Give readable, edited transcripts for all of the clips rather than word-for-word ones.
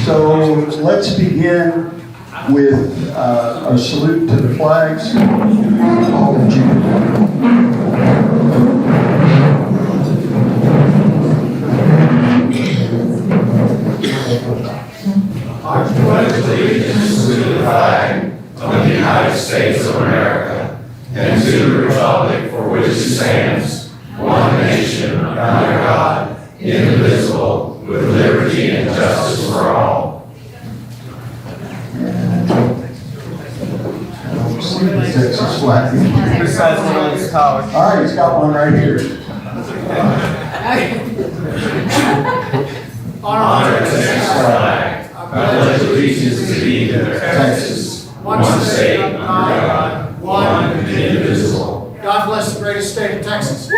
So let's begin with a salute to the flags. All of you. I pledge allegiance to the flag of the United States of America and to the republic for which it stands, one nation, under God, indivisible, with liberty and justice for all. Texas flag. All right, he's got one right here. Honor to the next flag. I pledge allegiance to thee, Texas, one state, under God, one and indivisible. God bless the greatest state of Texas.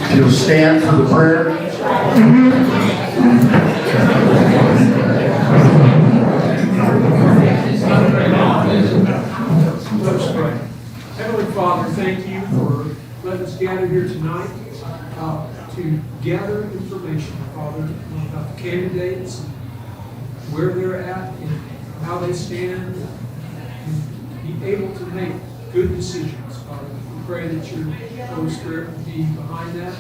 If you'll stand for the prayer. Heavenly Father, thank you for letting us gather here tonight to gather information, Father, about the candidates, and where they're at, and how they stand, and be able to make good decisions, Father. We pray that your Holy Spirit will be behind that.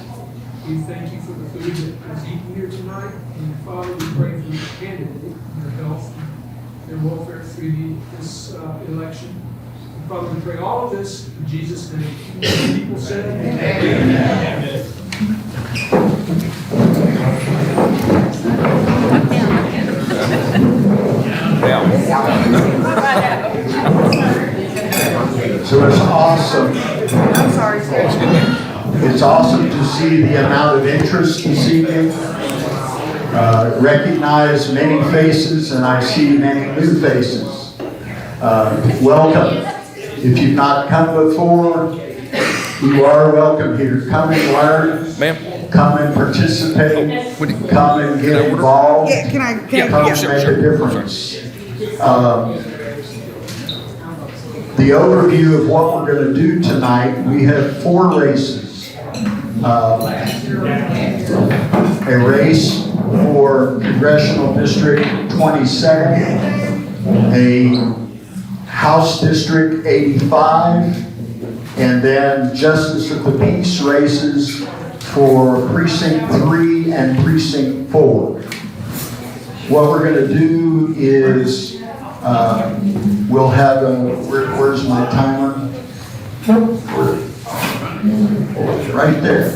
We thank you for the food that was eaten here tonight, and Father, we pray for each candidate, their health, and their welfare through this election. Father, we pray all of this in Jesus' name. People said, Amen. So it's awesome. I'm sorry, sir. It's awesome to see the amount of interest this evening. Recognize many faces, and I see many new faces. Welcome. If you've not come before, you are welcome here. Come and learn. Ma'am. Come and participate. Come and get involved. Yeah, can I Come and make a difference. The overview of what we're going to do tonight, we have 4 races. A race for Congressional District 27, a House District 85, and then Justice of the Peace races for Precinct 3 and Precinct 4. What we're going to do is we'll have a, where's my timer? Right there.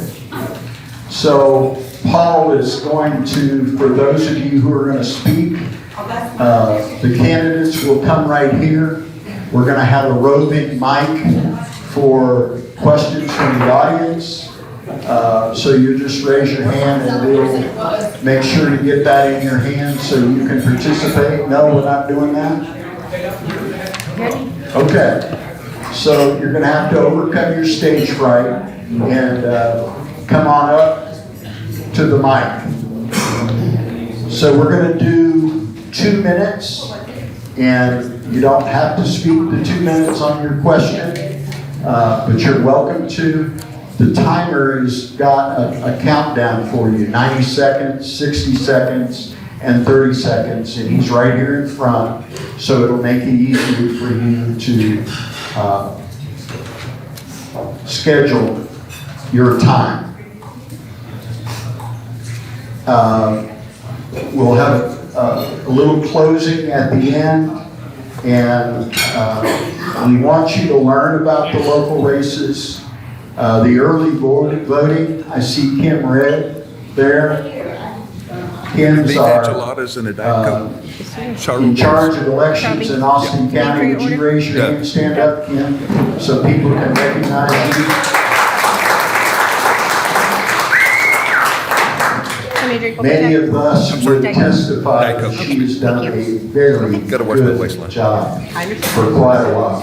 So Paul is going to, for those of you who are going to speak, the candidates will come right here. We're going to have a roving mic for questions from the audience. So you just raise your hand and we'll make sure to get that in your hand so you can participate. No, we're not doing that? Okay. So you're going to have to overcome your stage fright and come on up to the mic. So we're going to do 2 minutes, and you don't have to speak the 2 minutes on your question, but you're welcome to. The timer has got a countdown for you, 90 seconds, 60 seconds, and 30 seconds, and he's right here in front, so it'll make it easier for you to schedule your time. We'll have a little closing at the end, and we want you to learn about the local races. The early voting, I see Kim Red there. Kim's our in charge of elections in Austin County. Would you raise your hand, stand up, Kim, so people can recognize you? Many of us would testify that she has done a very good job for quite a while.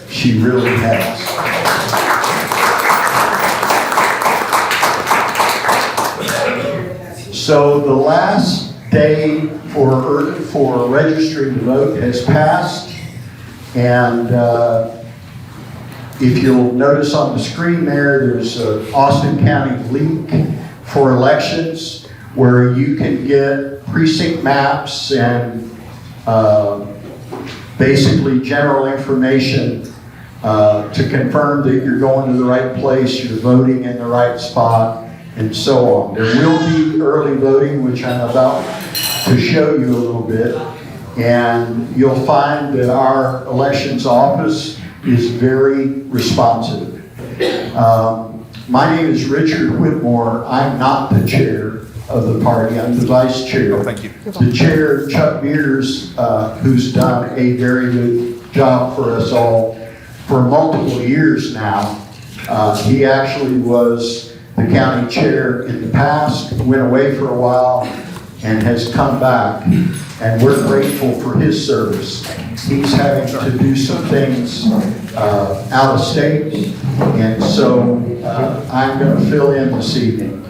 She really has. So the last day for registering to vote has passed, and if you'll notice on the screen there's an Austin County link for elections where you can get precinct maps and basically general information to confirm that you're going to the right place, you're voting in the right spot, and so on. There will be early voting, which I'm about to show you a little bit, and you'll find that our elections office is very responsive. My name is Richard Whitmore. I'm not the chair of the party. I'm the vice chair. Thank you. The chair, Chuck Mears, who's done a very good job for us all for multiple years now. He actually was the county chair in the past, went away for a while, and has come back. And we're grateful for his service. He's having to do some things out of state, and so I'm going to fill in this evening.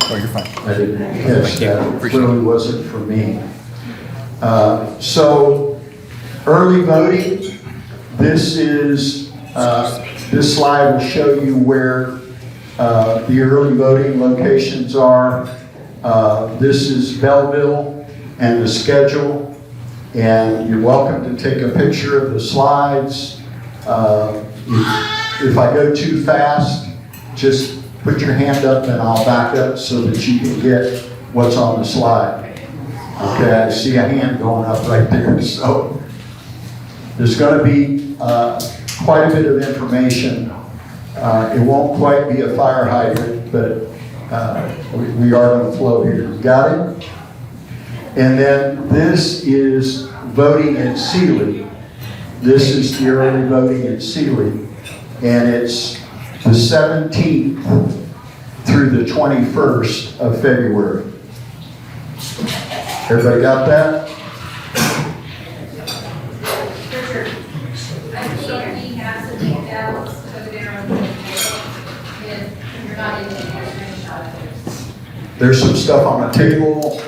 Oh, you're fine. I didn't catch that. It clearly wasn't for me. So, early voting. This is this slide will show you where the early voting locations are. This is Belleville and the schedule. And you're welcome to take a picture of the slides. If I go too fast, just put your hand up and I'll back up so that you can get what's on the slide. Okay, I see a hand going up right there. So there's going to be quite a bit of information. It won't quite be a fire hydrant, but we are going to flow here. Got it? And then this is voting at Sealy. This is the early voting at Sealy. And it's the 17th through the 21st of February. Everybody got that? Richard, I see he has the details over there on the table, and you're not in the screenshot of it. There's some stuff on the table.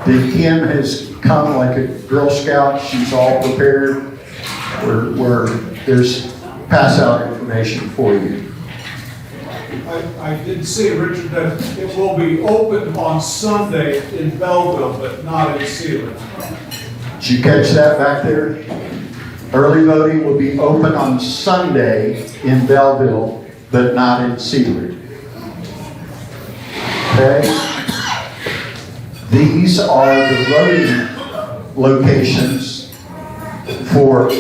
The Kim has come like a Girl Scout. She's all prepared. There's pass out information for you. I did see, Richard, that it will be open on Sunday in Belleville, but not in Sealy. Did you catch that back there? Early voting will be open on Sunday in Belleville, but not in Sealy. Okay? These are the voting locations for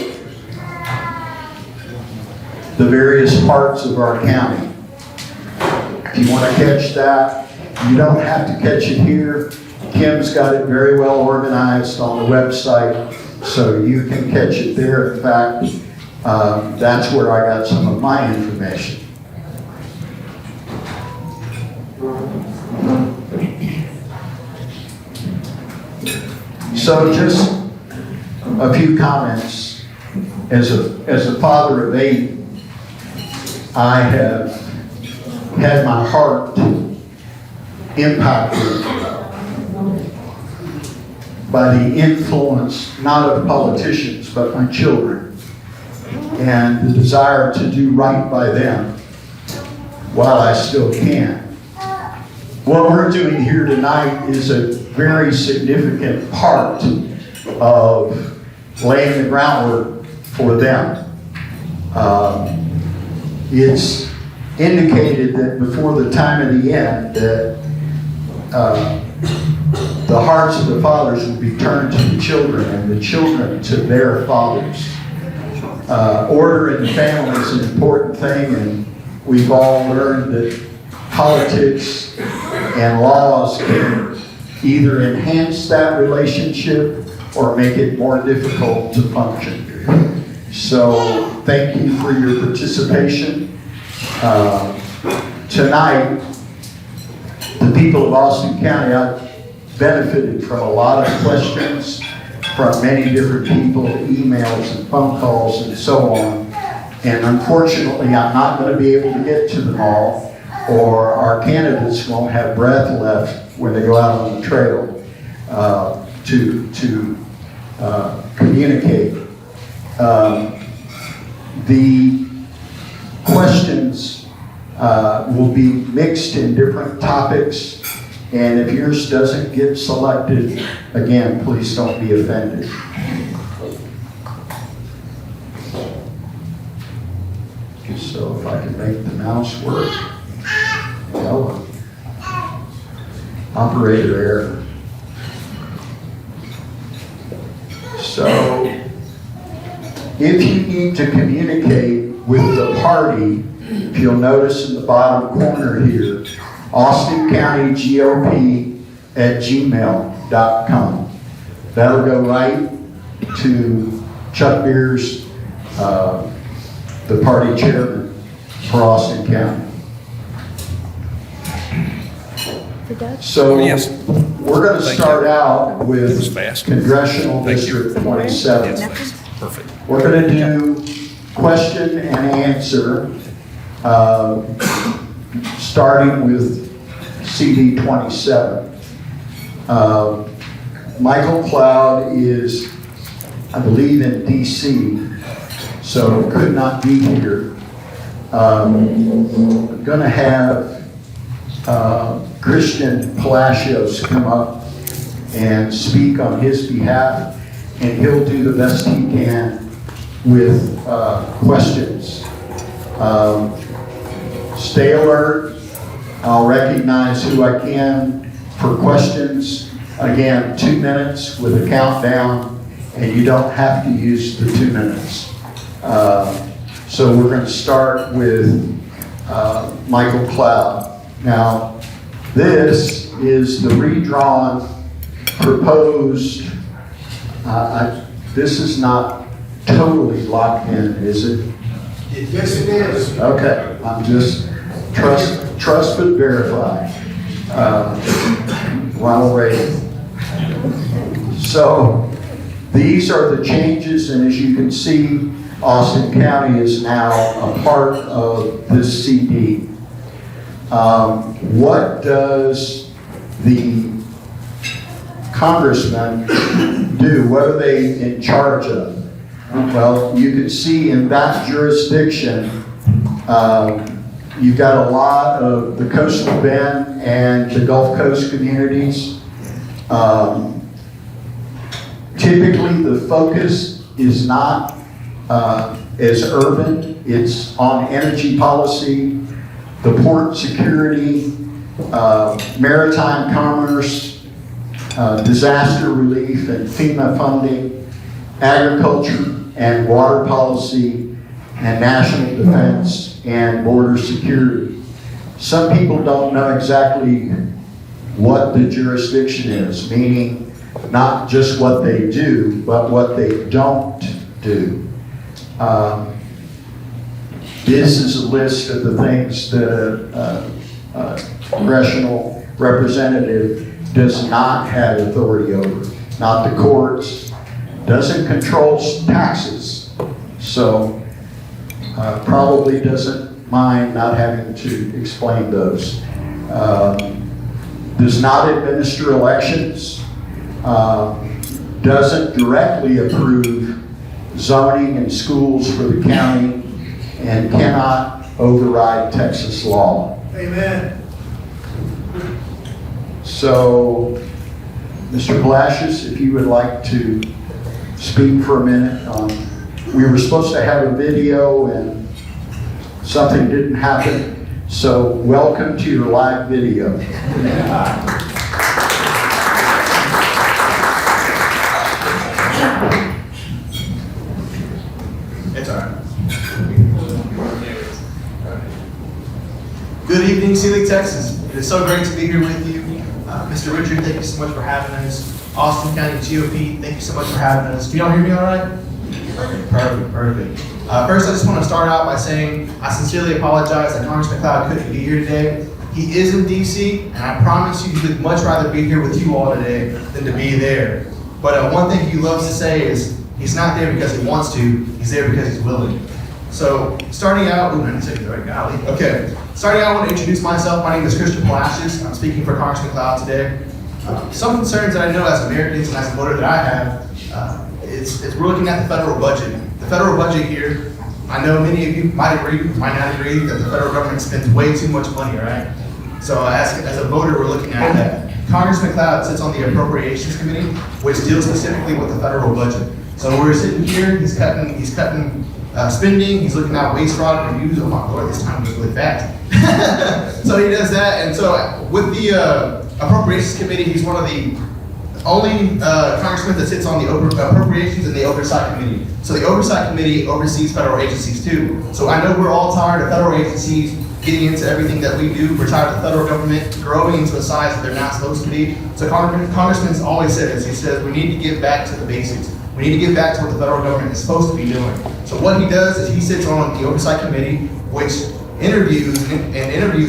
the various parts of our county. If you want to catch that, you don't have to catch it here. Kim's got it very well organized on the website, so you can catch it there. In fact, that's where I got some of my information. So just a few comments. As a father of 8, I have had my heart impacted by the influence, not of politicians, but my children, and the desire to do right by them while I still can. What we're doing here tonight is a very significant part of laying the groundwork for them. It's indicated that before the time of the end that the hearts of the fathers will be turned to the children and the children to their fathers. Order in the family is an important thing, and we've all learned that politics and laws can either enhance that relationship or make it more difficult to function. So thank you for your participation. Tonight, the people of Austin County, I've benefited from a lot of questions from many different people, emails and phone calls and so on. And unfortunately, I'm not going to be able to get to them all. or our candidates won't have breath left when they go out on the trail to communicate. The questions will be mixed in different topics, and if yours doesn't get selected, again, please don't be offended. So if I can make the mouse work. Well, operator error. So if you need to communicate with the party, if you'll notice in the bottom corner here, Austin County GOP at gmail.com. That'll go right to Chuck Beers, the party chairman for Austin County. So we're going to start out with Congressional District 27. Perfect. We're going to do question and answer, starting with CD 27. Michael Cloud is, I believe, in DC, so could not be here. I'm going to have Christian Palacios come up and speak on his behalf, and he'll do the best he can with questions. Stay alert. I'll recognize who I can for questions. Again, 2 minutes with a countdown, and you don't have to use the 2 minutes. So we're going to start with Michael Cloud. Now, this is the redrawn proposed. This is not totally locked in, is it? Yes, it is. Okay, I'm just trust but verify while waiting. So these are the changes, and as you can see, Austin County is now a part of this CD. What does the congressman do? What are they in charge of? Well, you can see in that jurisdiction, you've got a lot of the coastal bend and the Gulf Coast communities. Typically, the focus is not as urban. It's on energy policy, the port security, maritime commerce, disaster relief and FEMA funding, agriculture and water policy, and national defense and border security. Some people don't know exactly what the jurisdiction is, meaning not just what they do, but what they don't do. This is a list of the things that a congressional representative does not have authority over. Not the courts, doesn't control taxes, so probably doesn't mind not having to explain those. Does not administer elections, doesn't directly approve zoning and schools for the county, and cannot override Texas law. Amen. So, Mr. Palacios, if you would like to speak for a minute on, we were supposed to have a video and something didn't happen, so welcome to your live video. It's all right. Good evening, Sealy, Texas. It is so great to be here with you. Mr. Richard, thank you so much for having us. Austin County GOP, thank you so much for having us. Can y'all hear me all right? Perfect. First, I just want to start out by saying I sincerely apologize that Congressman Cloud couldn't be here today. He is in DC, and I promise you he would much rather be here with you all today than to be there. But one thing he loves to say is he's not there because he wants to, he's there because he's willing. So, starting out, okay. Starting out, I want to introduce myself. My name is Christian Palacios. I'm speaking for Congressman Cloud today. Some concerns that I know as Americans and as a voter that I have, we're looking at the federal budget. The federal budget here, I know many of you might agree, might not agree, that the federal government spends way too much money, right? So as a voter, we're looking at that. Congressman Cloud sits on the Appropriations Committee, which deals specifically with the federal budget. So we're sitting here, he's cutting spending, he's looking at waste fraud reviews. Oh my Lord, this time was really fast. So he does that, and so with the Appropriations Committee, he's one of the only congressman that sits on the Appropriations and the Oversight Committee. So the Oversight Committee oversees federal agencies too. So I know we're all tired of federal agencies getting into everything that we do. We're tired of the federal government growing into a size that they're not supposed to be. So Congressman's always said this. He says we need to get back to the basics. We need to get back to what the federal government is supposed to be doing. So what he does is he sits on the Oversight Committee, which interviews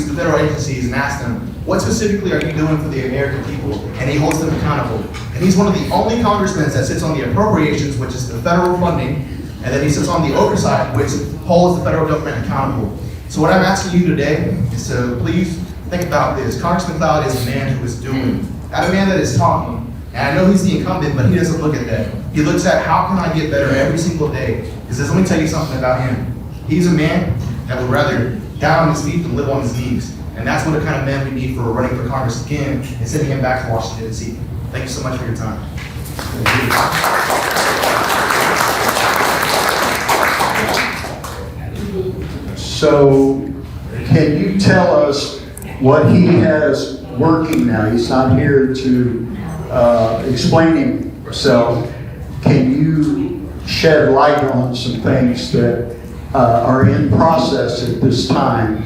the federal agencies and asks them, what specifically are you doing for the American people? And he holds them accountable. And he's one of the only congressmen that sits on the Appropriations, which is the federal funding, and then he sits on the Oversight, which holds the federal government accountable. So what I'm asking you today is to please think about this. Congressman Cloud is a man who is doing, not a man that is talking. And I know he's the incumbent, but he doesn't look at that. He looks at how can I get better every single day. He says, let me tell you something about him. He's a man that would rather die on his feet than live on his knees. And that's what the kind of man we need for running for Congress again and sending him back to Washington, D.C. Thank you so much for your time. So, can you tell us what he has working now? He's not here to explain himself. Can you shed light on some things that are in process at this time?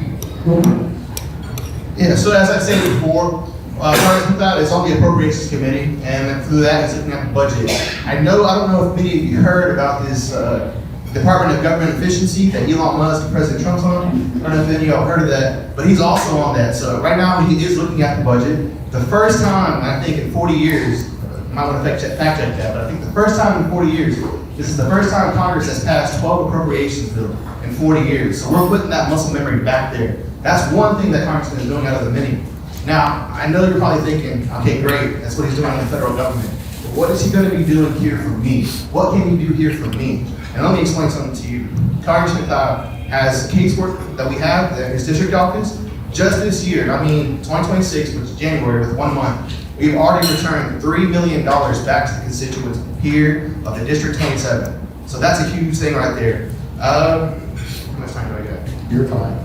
Yeah, so as I said before, Congressman Cloud is on the Appropriations Committee, and through that he's looking at the budget. I don't know if many of you heard about this Department of Government Efficiency that Elon Musk and President Trump's on. I don't know if any of y'all heard of that, but he's also on that. So right now he is looking at the budget. The first time, I think in 40 years, I might want to fact check that, but I think the first time in 40 years, this is the first time Congress has passed 12 appropriations bills in 40 years. So we're putting that muscle memory back there. That's one thing that Congressman is doing out of the many. Now, I know you're probably thinking, okay, great, that's what he's doing in the federal government. But what is he going to be doing here for me? What can he do here for me? And let me explain something to you. Congressman Cloud has casework that we have in his district office. Just this year, 2026, which is January, with 1 month, we've already returned $3 million back to the constituents here of the District 27. So that's a huge thing right there. How much time do I got? You're fine.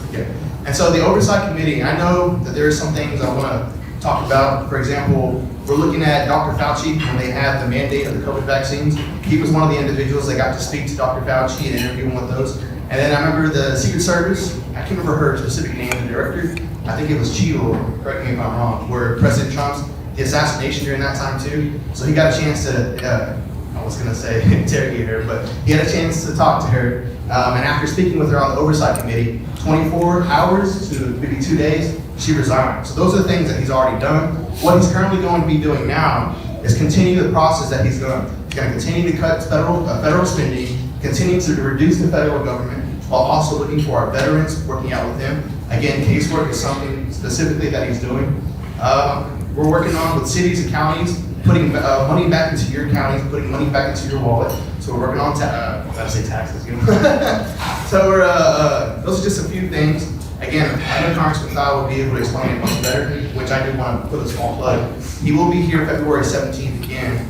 Okay. And so the Oversight Committee, I know that there are some things I want to talk about. For example, we're looking at Dr. Fauci when they had the mandate of the COVID vaccines. He was one of the individuals that got to speak to Dr. Fauci and interview him with those. And then I remember the Secret Service, I can't remember her specific name, the director, I think it was Chio, correct me if I'm wrong, where President Trump's, the assassination during that time too. So he got a chance to, I was gonna say interrogate her, but he had a chance to talk to her. And after speaking with her on the Oversight Committee, 24 hours to maybe 2 days, she resigned. So those are the things that he's already done. What he's currently going to be doing now is continue the process that he's done. He's going to continue to cut federal spending, continue to reduce the federal government, while also looking for our veterans, working out with them. Again, casework is something specifically that he's doing. We're working on with cities and counties, putting money back into your counties, putting money back into your wallet. So we're working on, taxes. So those are just a few things. Again, I know Congressman Cloud will be able to explain it much better, which I do want to put a small plug. He will be here February 17th again,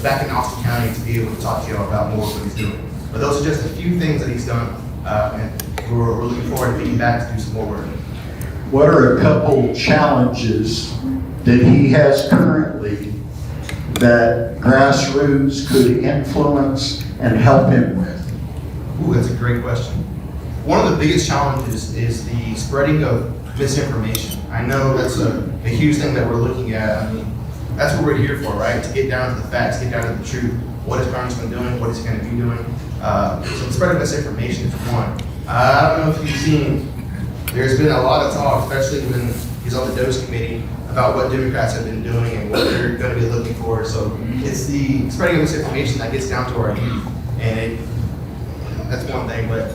back in Austin County, to be able to talk to you all about more of what he's doing. But those are just a few things that he's done, and we're looking forward to being back to do some more work. What are a couple challenges that he has currently that grassroots could influence and help him with? Ooh, that's a great question. One of the biggest challenges is the spreading of misinformation. I know that's a huge thing that we're looking at. That's what we're here for, right? To get down to the facts, get down to the truth. What is Congressman doing? What is he going to be doing? So the spread of misinformation is one. I don't know if you've seen, there's been a lot of talk, especially when he's on the DOS committee, about what Democrats have been doing and what they're going to be looking for. So it's the spreading of misinformation that gets down to our youth. And That's one thing, but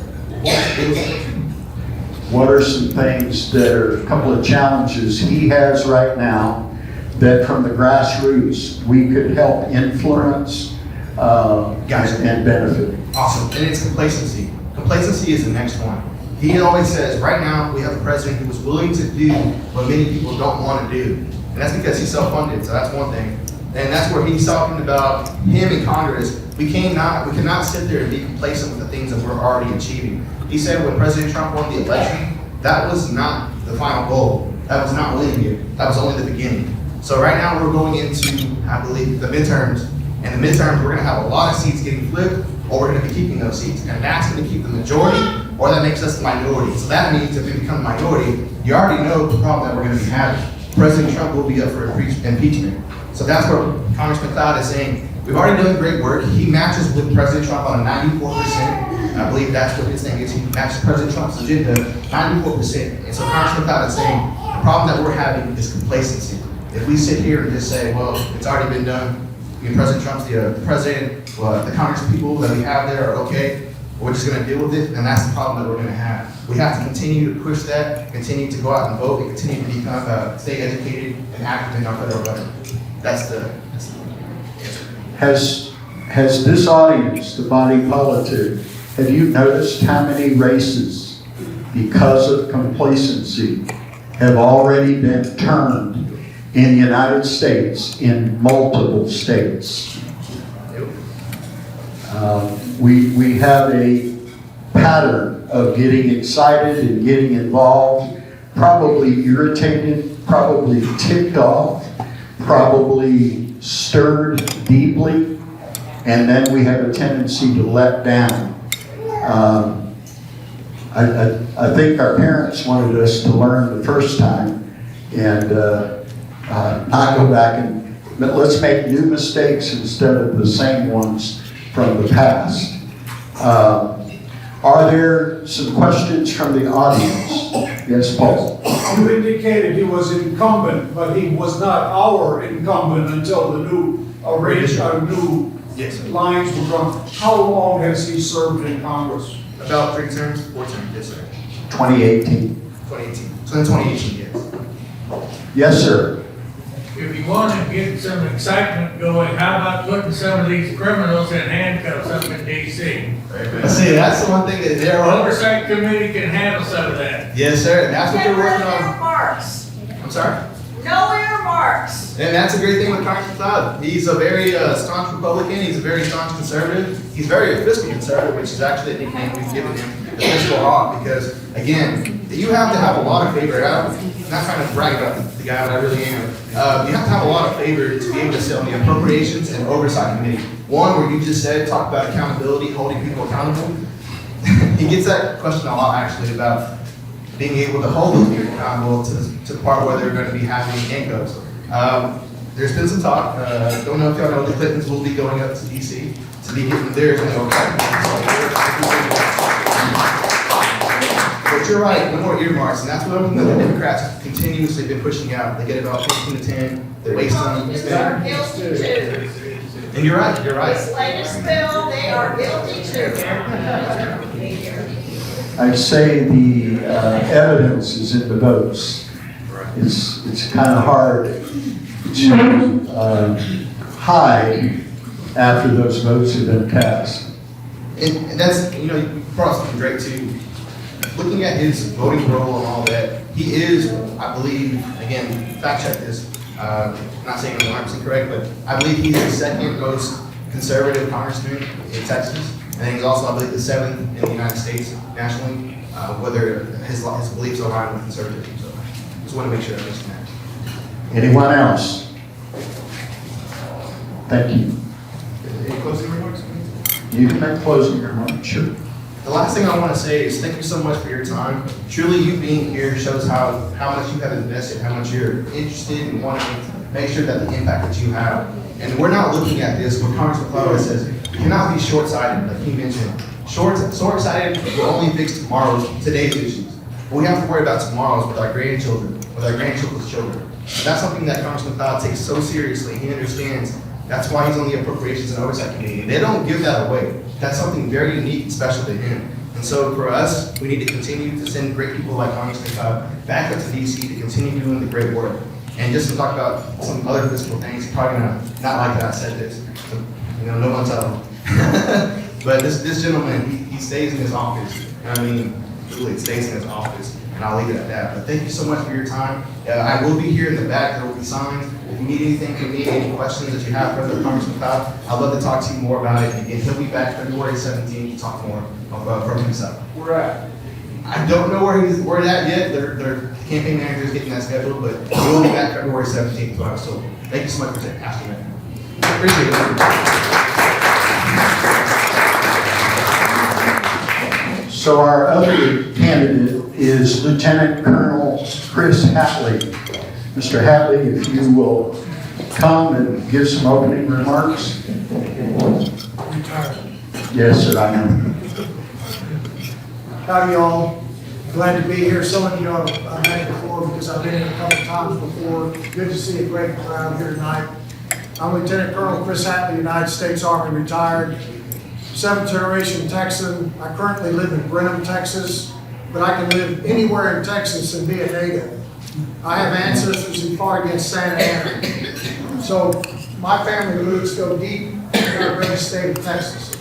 What are some things that are, a couple of challenges he has right now that from the grassroots, we could help influence and benefit? awesome, and it's complacency. Complacency is the next one. He always says, right now, we have a president who is willing to do what many people don't want to do. And that's because he's self-funded, so that's one thing. And that's where he's talking about him in Congress. We cannot sit there and be complacent with the things that we're already achieving. He said when President Trump won the election, that was not the final goal. That was not winning it. That was only the beginning. So right now we're going into, I believe, the midterms. And the midterms, we're gonna have a lot of seats getting flipped, or we're gonna be keeping those seats. And that's gonna keep the majority, or that makes us the minority. So that means if we become a minority, you already know the problem that we're gonna be having. President Trump will be up for impeachment. So that's where Congressman Cloud is saying, we've already done great work. He matches with President Trump on a 94%. I believe that's what his thing is. He matches President Trump's agenda, 94%. And so Congressman Cloud is saying, the problem that we're having is complacency. If we sit here and just say, well, it's already been done, President Trump's the president, the Congress people that we have there are okay, we're just gonna deal with it, and that's the problem that we're gonna have. We have to continue to push that, continue to go out and vote, and continue to become, stay educated and active in our federal government. That's the answer. Has this audience, the body politic, have you noticed how many races, because of complacency, have already been turned in the United States, in multiple states? We have a pattern of getting excited and getting involved, probably irritated, probably ticked off, probably stirred deeply, and then we have a tendency to let down. I think our parents wanted us to learn the first time and not go back and let's make new mistakes instead of the same ones from the past. Are there some questions from the audience? Yes, Paul. You indicated he was incumbent, but he was not our incumbent until the new Yes, sir. lines were drawn. How long has he served in Congress? About 3 terms, 4 terms, yes, sir. 2018. 2018. So in 2018, yes. Yes, sir. If you want to get some excitement going, how about putting some of these criminals in handcuffs up in D.C.? See, that's the one thing that The they're Oversight Committee can handle some of that. Yes, sir. That's what they're working on. Earmarks. I'm sorry? No earmarks. And that's a great thing with Congressman Cloud. He's a very staunch Republican. He's a very staunch conservative. He's very fiscal conservative, which is actually a nickname we've given him, the fiscal hawk, because, again, you have to have a lot of favor. I'm not trying to brag about the guy, but I really am. You have to have a lot of favor to be able to sit on the Appropriations and Oversight Committee. One, where you just said, talk about accountability, holding people accountable. He gets that question a lot, actually, about being able to hold those people accountable to the part where they're going to be having handcuffs. There's been some talk, don't know if y'all know, the Clintons will be going up to D.C. to be getting theirs. But you're right, no more earmarks, and that's what the Democrats have continuously been pushing out. They get about 15 to 10, they waste on They are guilty too. And you're right, you're right. This latest bill, they are guilty too. I'd say the evidence is in the votes. It's kind of hard to hide after those votes have been cast. And that's, you brought up something great too. Looking at his voting role and all that, he is, I believe, again, fact check this, not saying I'm 100% correct, but I believe he's the second most conservative congressman in Texas. And he's also, I believe, the 7th in the United States nationally, whether his beliefs align with conservatism. So just want to make sure I mention that. Anyone else? Thank you. Any closing remarks? You can make closing remarks, sure. The last thing I want to say is thank you so much for your time. Truly, you being here shows how much you have invested, how much you're interested in wanting to make sure that the impact that you have. And we're not looking at this, what Congressman Cloud says, we cannot be short-sighted, like he mentioned. Short-sighted will only fix today's issues. What we have to worry about tomorrow is with our grandchildren, with our grandchildren's children. And that's something that Congressman Cloud takes so seriously. He understands That's why he's on the Appropriations and Oversight Committee. They don't give that away. That's something very unique and special to him. And so for us, we need to continue to send great people like Congressman Cobb back up to DC to continue doing the great work. And just to talk about some other physical things, he's probably gonna not like that I said this. So, no one tell him. But this gentleman, he stays in his office. I mean, literally stays in his office. And I'll leave it at that. But thank you so much for your time. I will be here in the back. There will be signs. If you need anything from me, any questions that you have for Congressman Cobb, I'd love to talk to you more about it. And he'll be back February 17th to talk more from himself. We're at. I don't know where he's at yet. Their campaign manager is getting that scheduled, but he will be back February 17th. So I was told. Thank you so much for asking that. Appreciate it. So our other candidate is Lieutenant Colonel Chris Hatley. Mr. Hatley, if you will come and give some opening remarks. Yes, sir, I know. Howdy, y'all. Glad to be here. Some of you I've met before because I've been here a couple times before. Good to see a great crowd here tonight. I'm Lieutenant Colonel Chris Hatley, United States Army, retired. 7th generation Texan. I currently live in Brenham, Texas, but I can live anywhere in Texas and be a native. I have ancestors who fought against Santa Ana. So my family roots go deep in our great state of Texas.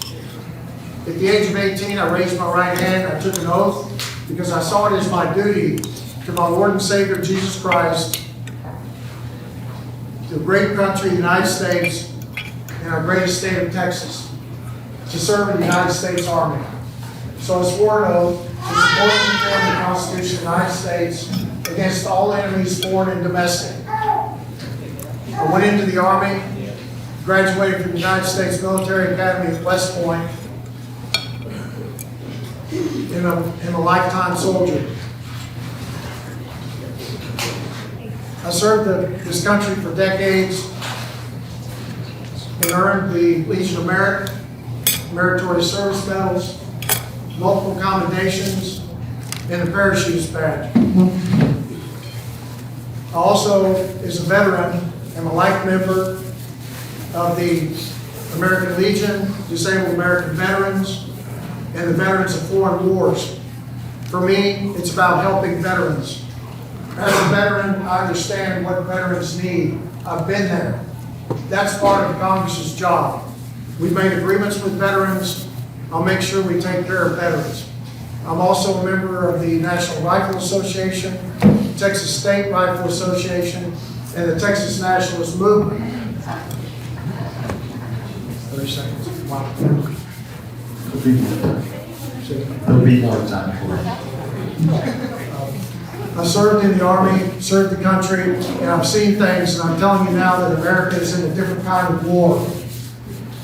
At the age of 18, I raised my right hand. I took an oath because I saw it as my duty to my Lord and Savior, Jesus Christ, the great country, the United States, and our greatest state of Texas, to serve in the United States Army. So I swore an oath to support and defend the Constitution of the United States against all enemies, foreign and domestic. I went into the Army, graduated from the United States Military Academy at West Point, and a lifetime soldier. I served this country for decades and earned the Legion of Merit, Meritorious Service Medals, multiple commendations, and the Parachutist Badge. I also, as a veteran, am a life member of the American Legion, Disabled American Veterans, and the Veterans of Foreign Wars. For me, it's about helping veterans. As a veteran, I understand what veterans need. I've been there. That's part of Congress's job. We've made agreements with veterans. I'll make sure we take care of veterans. I'm also a member of the National Rifle Association, Texas State Rifle Association, and the Texas Nationalist Movement. 30 seconds. There'll be more time for it. I served in the Army, served the country, and I've seen things, and I'm telling you now that America is in a different kind of war.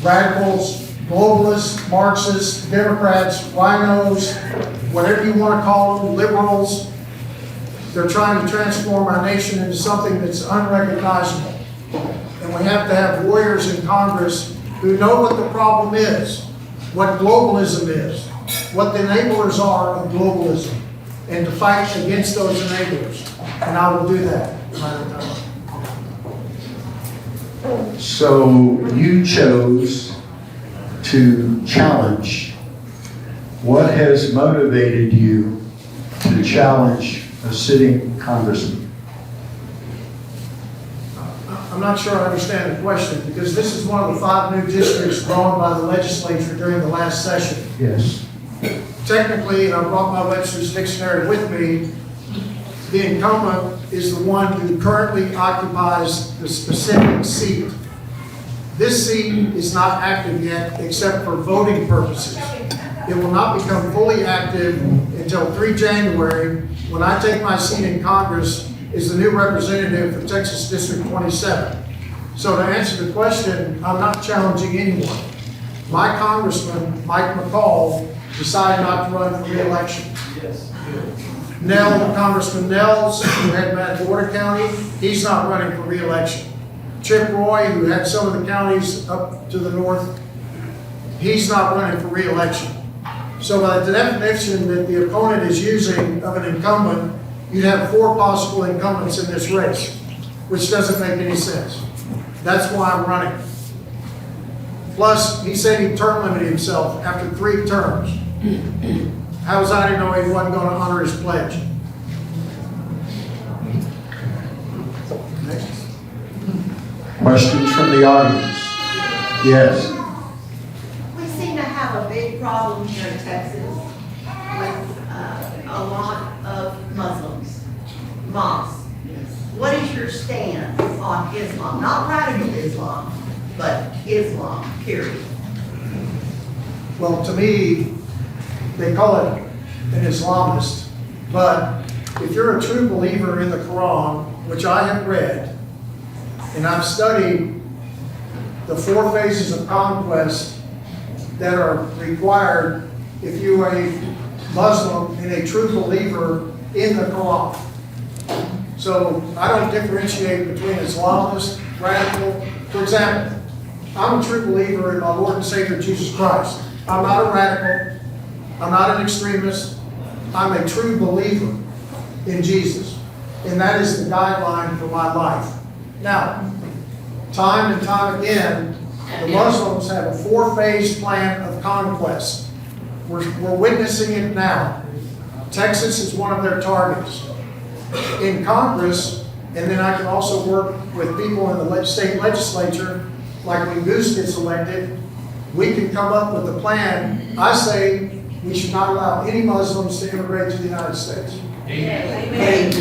Radicals, globalists, Marxists, Democrats, rhinos, whatever you want to call them, liberals, they're trying to transform our nation into something that's unrecognizable. And we have to have warriors in Congress who know what the problem is, what globalism is, what the enablers are of globalism, and to fight against those enablers. And I will do that. So you chose to challenge. What has motivated you to challenge a sitting congressman? I'm not sure I understand the question, because this is one of the 5 new districts drawn by the legislature during the last session. Yes. Technically, and I brought my Webster's Dictionary with me, the incumbent is the one who currently occupies the specific seat. This seat is not active yet, except for voting purposes. It will not become fully active until 3 January, when I take my seat in Congress as the new representative for Texas District 27. So to answer the question, I'm not challenging anyone. My congressman, Mike McCall, decided not to run for re-election. Congressman Nels, who had Matagorda County, he's not running for re-election. Chip Roy, who had some of the counties up to the north, he's not running for re-election. So by the definition that the opponent is using of an incumbent, you'd have 4 possible incumbents in this race, which doesn't make any sense. That's why I'm running. Plus, he said he term limited himself after 3 terms. How was I to know he wasn't going to honor his pledge? Next. Questions from the audience? Yes. We seem to have a big problem here in Texas with a lot of Muslims, mosques. What is your stance on Islam? Not radical Islam, but Islam, period. Well, to me, they call it an Islamist, but if you're a true believer in the Quran, which I have read, and I've studied the 4 phases of conquest that are required if you are a Muslim and a true believer in the Quran. So I don't differentiate between Islamist, radical. For example, I'm a true believer in my Lord and Savior Jesus Christ. I'm not a radical. I'm not an extremist. I'm a true believer in Jesus. And that is the guideline for my life. Now, time and time again, the Muslims have a 4-phase plan of conquest. We're witnessing it now. Texas is one of their targets. In Congress, and then I can also work with people in the state legislature, like when Goose gets elected, we can come up with a plan. I say we should not allow any Muslims to immigrate to the United States. Amen.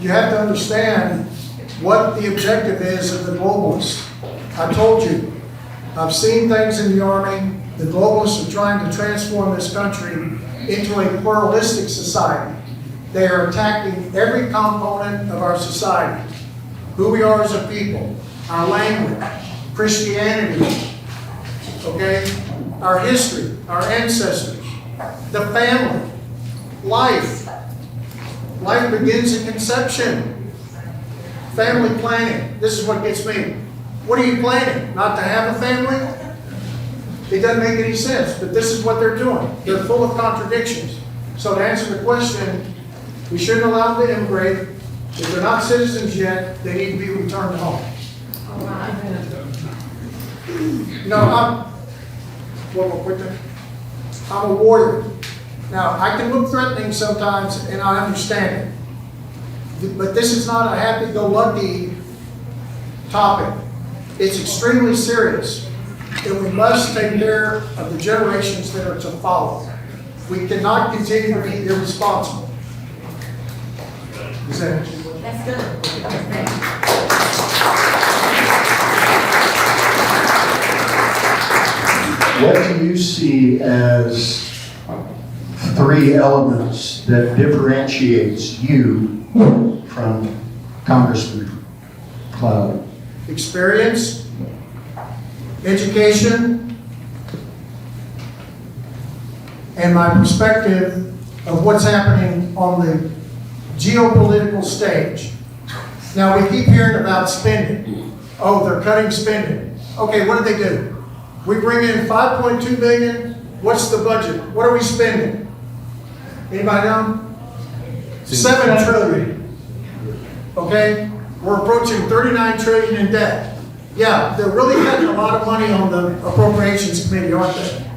You have to understand what the objective is of the globalists. I told you, I've seen things in the Army. The globalists are trying to transform this country into a pluralistic society. They are attacking every component of our society. Who we are as a people, our language, Christianity, okay? Our history, our ancestors, the family, life. Life begins at conception. Family planning. This is what gets me. What are you planning? Not to have a family? It doesn't make any sense, but this is what they're doing. They're full of contradictions. So to answer the question, we shouldn't allow them to immigrate. If they're not citizens yet, they need to be returned home. I'm a warrior. Now, I can look threatening sometimes, and I understand it. But this is not a happy-go-lucky topic. It's extremely serious. And we must take care of the generations that are to follow. We cannot continue to be irresponsible. Is that what you want? That's good. What do you see as 3 elements that differentiates you from Congressman Cloud? Experience, education, and my perspective of what's happening on the geopolitical stage. Now, we keep hearing about spending. Oh, they're cutting spending. Okay, what do? We bring in $5.2 billion. What's the budget? What are we spending? Anybody know? $7 trillion. Okay? We're approaching $39 trillion in debt. Yeah, they're really cutting a lot of money on the Appropriations Committee, aren't they?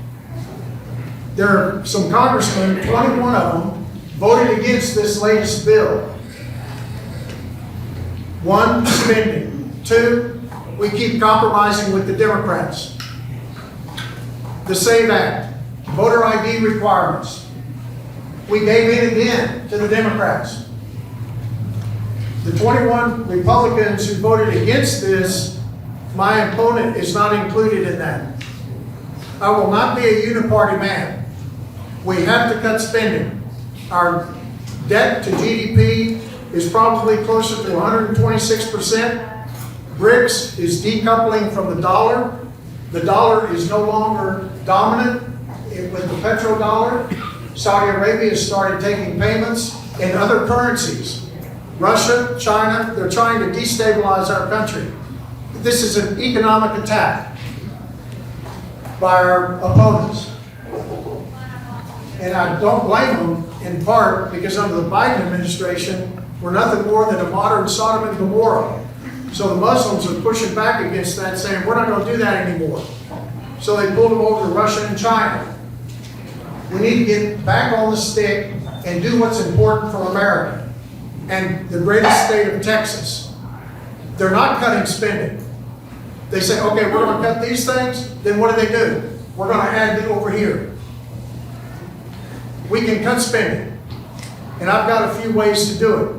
There are some congressmen, 21 of them, voted against this latest bill. 1, spending. 2, we keep compromising with the Democrats. The SAVE Act, voter ID requirements. We gave in again to the Democrats. The 21 Republicans who voted against this, my opponent is not included in that. I will not be a uniparty man. We have to cut spending. Our debt to GDP is probably closer to 126%. BRICS is decoupling from the dollar. The dollar is no longer dominant with the petrodollar. Saudi Arabia has started taking payments in other currencies. Russia, China, they're trying to destabilize our country. This is an economic attack by our opponents. And I don't blame them in part because under the Biden administration, were nothing more than a modern Sodom and Gomorrah. So the Muslims are pushing back against that, saying, we're not going to do that anymore. So they pulled them over to Russia and China. We need to get back on the stick and do what's important for America. And the greatest state of Texas, they're not cutting spending. They say, okay, we're going to cut these things, then what do? We're going to add it over here. We can cut spending. And I've got a few ways to do it.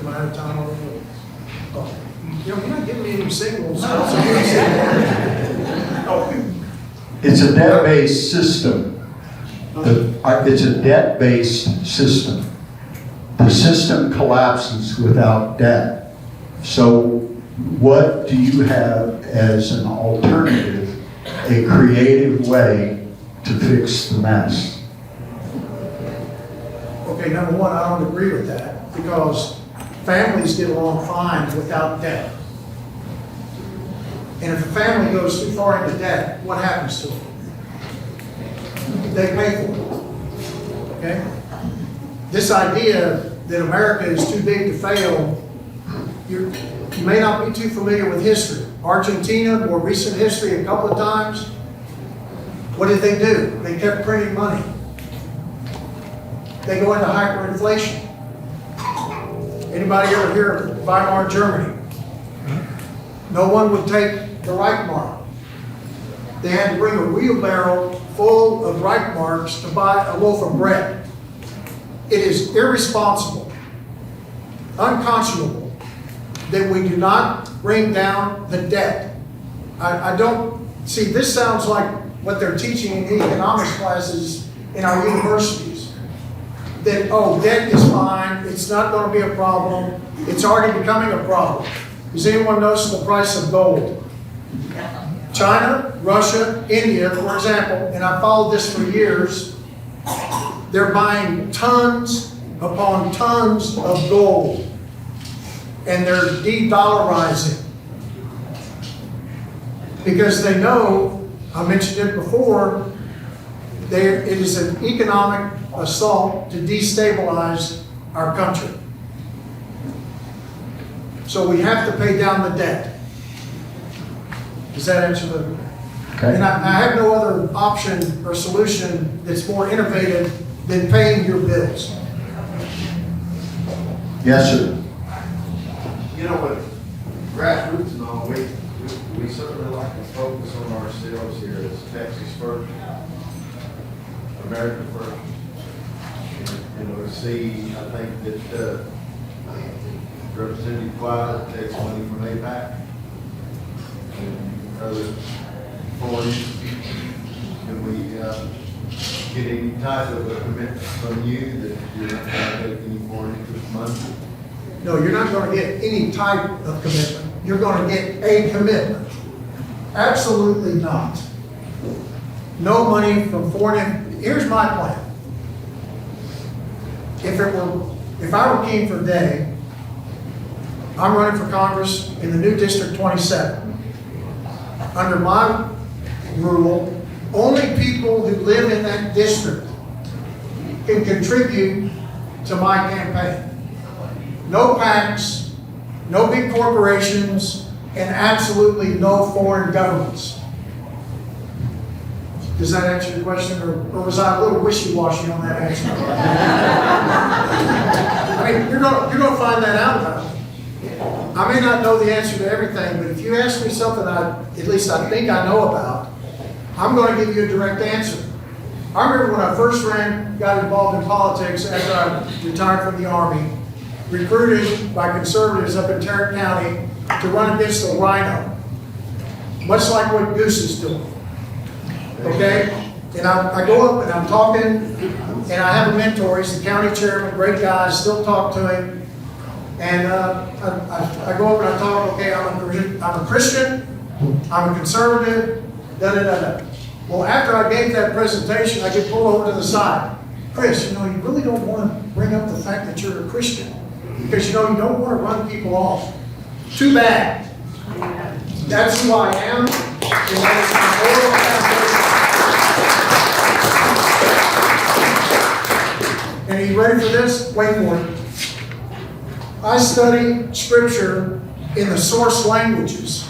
Am I out of time already? Oh. You know, you're not giving me any signals. It's a debt-based system. It's a debt-based system. The system collapses without debt. So what do you have as an alternative, a creative way to fix the mess? Okay, number one, I don't agree with that because families get along fine without debt. And if a family goes too far into debt, what happens to them? They pay for it. Okay? This idea that America is too big to fail, you may not be too familiar with history. Argentina, more recent history, a couple of times. What did they do? They kept printing money. They go into hyperinflation. Anybody ever hear of Weimar Germany? No one would take the Reichmark. They had to bring a wheelbarrow full of Reichmarks to buy a loaf of bread. It is irresponsible, unconscionable that we do not bring down the debt. I don't see, this sounds like what they're teaching in economics classes in our universities. That, oh, debt is fine, it's not going to be a problem, it's already becoming a problem. Does anyone notice the price of gold? China, Russia, India, for example, and I've followed this for years, they're buying tons upon tons of gold. And they're de-dollarizing. Because they know, I mentioned it before, it is an economic assault to destabilize our country. So we have to pay down the debt. Does that answer the? Okay. And I have no other option or solution that's more innovative than paying your bills. Yes, sir. You know, with grassroots and all, we certainly like to focus on ourselves here as Texas first, America first. And, you know, see, I think that Representative Clyde takes money from APAC and other foreigners. Can we get any type of a commitment from you that you're not going to take any foreign interest money? No, you're not going to get any type of commitment. You're going to get a commitment. Absolutely not. No money from foreign. Here's my plan. If I were king for a day, I'm running for Congress in the new District 27. Under my rule, only people who live in that district can contribute to my campaign. No PACs, no big corporations, and absolutely no foreign governments. Does that answer your question, or was I a little wishy-washy on that answer? I mean, you're going to find that out about me. I may not know the answer to everything, but if you ask me something at least I think I know about, I'm going to give you a direct answer. I remember when I first got involved in politics after I retired from the Army, recruited by conservatives up in Tarrant County to run against a rhino, much like what Goose is doing. Okay? And I go up and I'm talking, and I have a mentor, he's the county chairman, great guy, I still talk to him. And I go up and I talk, okay, I'm a Christian, I'm a conservative, da-da-da-da. Well, after I gave that presentation, I get pulled over to the side. Chris, you know, you really don't want to bring up the fact that you're a Christian. Because, you know, you don't want to run people off. Too bad. That's who I am. And that is my moral foundation. And are you ready for this? Wait for it. I study scripture in the source languages,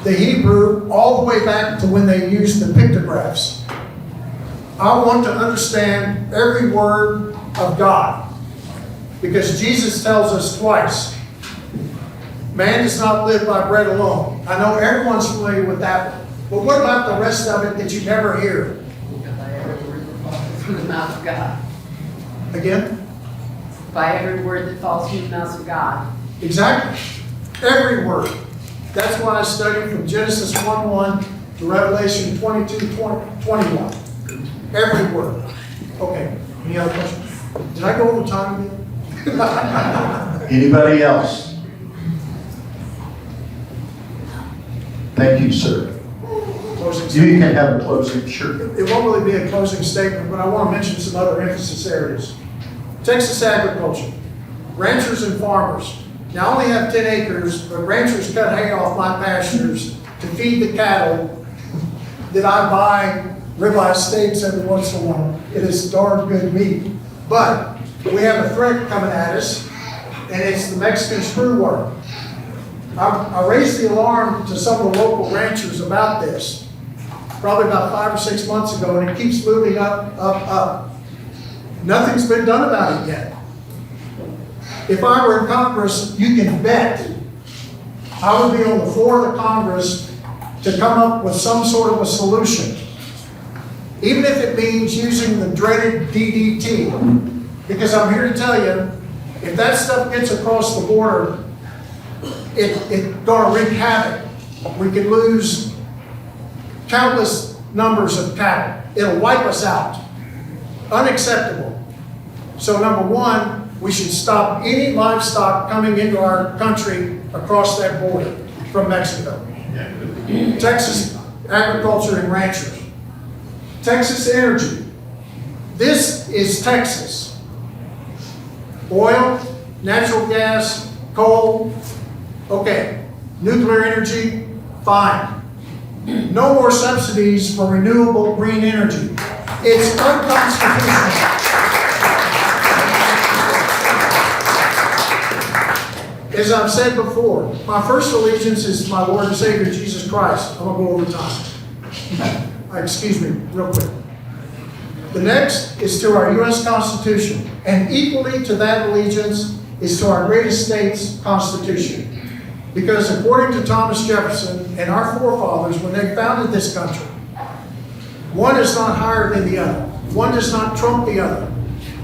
the Hebrew, all the way back to when they used the pictographs. I want to understand every word of God, because Jesus tells us twice, man does not live by bread alone. I know everyone's familiar with that one, but what about the rest of it that you never hear? By every word that falls from the mouth of God. Again? By every word that falls from the mouth of God. Exactly. Every word. That's why I study from Genesis 1:1 to Revelation 22:21. Every word. Okay. Any other questions? Did I go over time again? Anybody else? Thank you, sir. Closing You statement. can have a closing, sure. It won't really be a closing statement, but I want to mention some other emphasis areas. Texas agriculture, ranchers and farmers. Now, I only have 10 acres, but ranchers cut hay off my pastures to feed the cattle that I buy ribeye steaks every once in a while. It is darn good meat. But we have a threat coming at us, and it's the Mexican screwworm. I raised the alarm to some of the local ranchers about this, probably about 5 or 6 months ago, and it keeps moving up, up, up. Nothing's been done about it yet. If I were in Congress, you can bet I would be on the floor of the Congress to come up with some sort of a solution. Even if it means using the dreaded DDT. Because I'm here to tell you, if that stuff gets across the border, it's gonna wreak havoc. We could lose countless numbers of cattle. It'll wipe us out. Unacceptable. So number one, we should stop any livestock coming into our country across that border from Mexico. Texas agriculture and ranchers. Texas energy. This is Texas. Oil, natural gas, coal. Okay. Nuclear energy, fine. No more subsidies for renewable green energy. It's unconstitutional. As I've said before, my first allegiance is to my Lord and Savior, Jesus Christ. I'm going to go over time. Excuse me, real quick. The next is to our U.S. Constitution, and equally to that allegiance is to our greatest state's Constitution. Because according to Thomas Jefferson and our forefathers, when they founded this country, one is not higher than the other. One does not trump the other.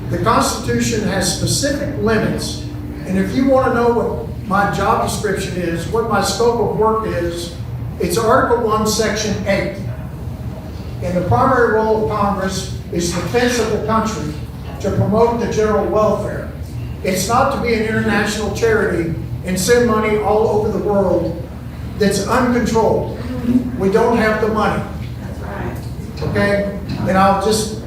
The Constitution has specific limits, and if you want to know what my job description is, what my scope of work is, it's Article 1, Section 8. And the primary role of Congress is defense of the country to promote the general welfare. It's not to be an international charity and send money all over the world that's uncontrolled. We don't have the money. That's right. Okay? And I'll just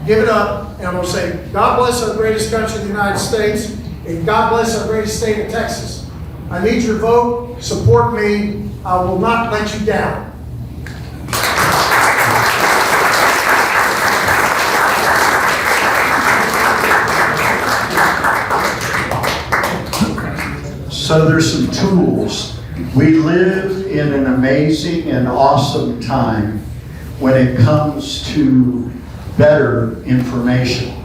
give it up, and I'm going to say, God bless our greatest country, the United States, and God bless our greatest state of Texas. I need your vote. Support me. I will not let you down. So there's some tools. We live in an amazing and awesome time when it comes to better information.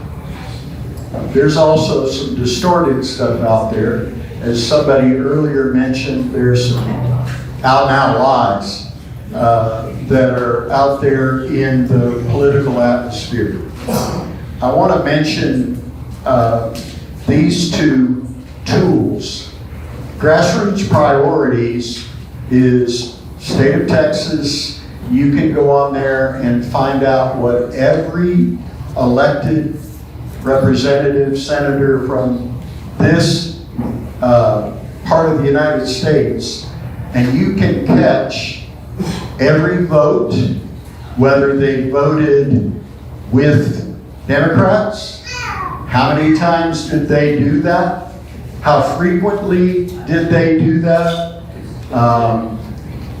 There's also some distorted stuff out there. As somebody earlier mentioned, there's some out-and-out lies that are out there in the political atmosphere. I want to mention these two tools. Grassroots Priorities is state of Texas. You can go on there and find out what every elected representative, senator from this part of the United States, and you can catch every vote, whether they voted with Democrats, how many times did they do that? How frequently did they do that?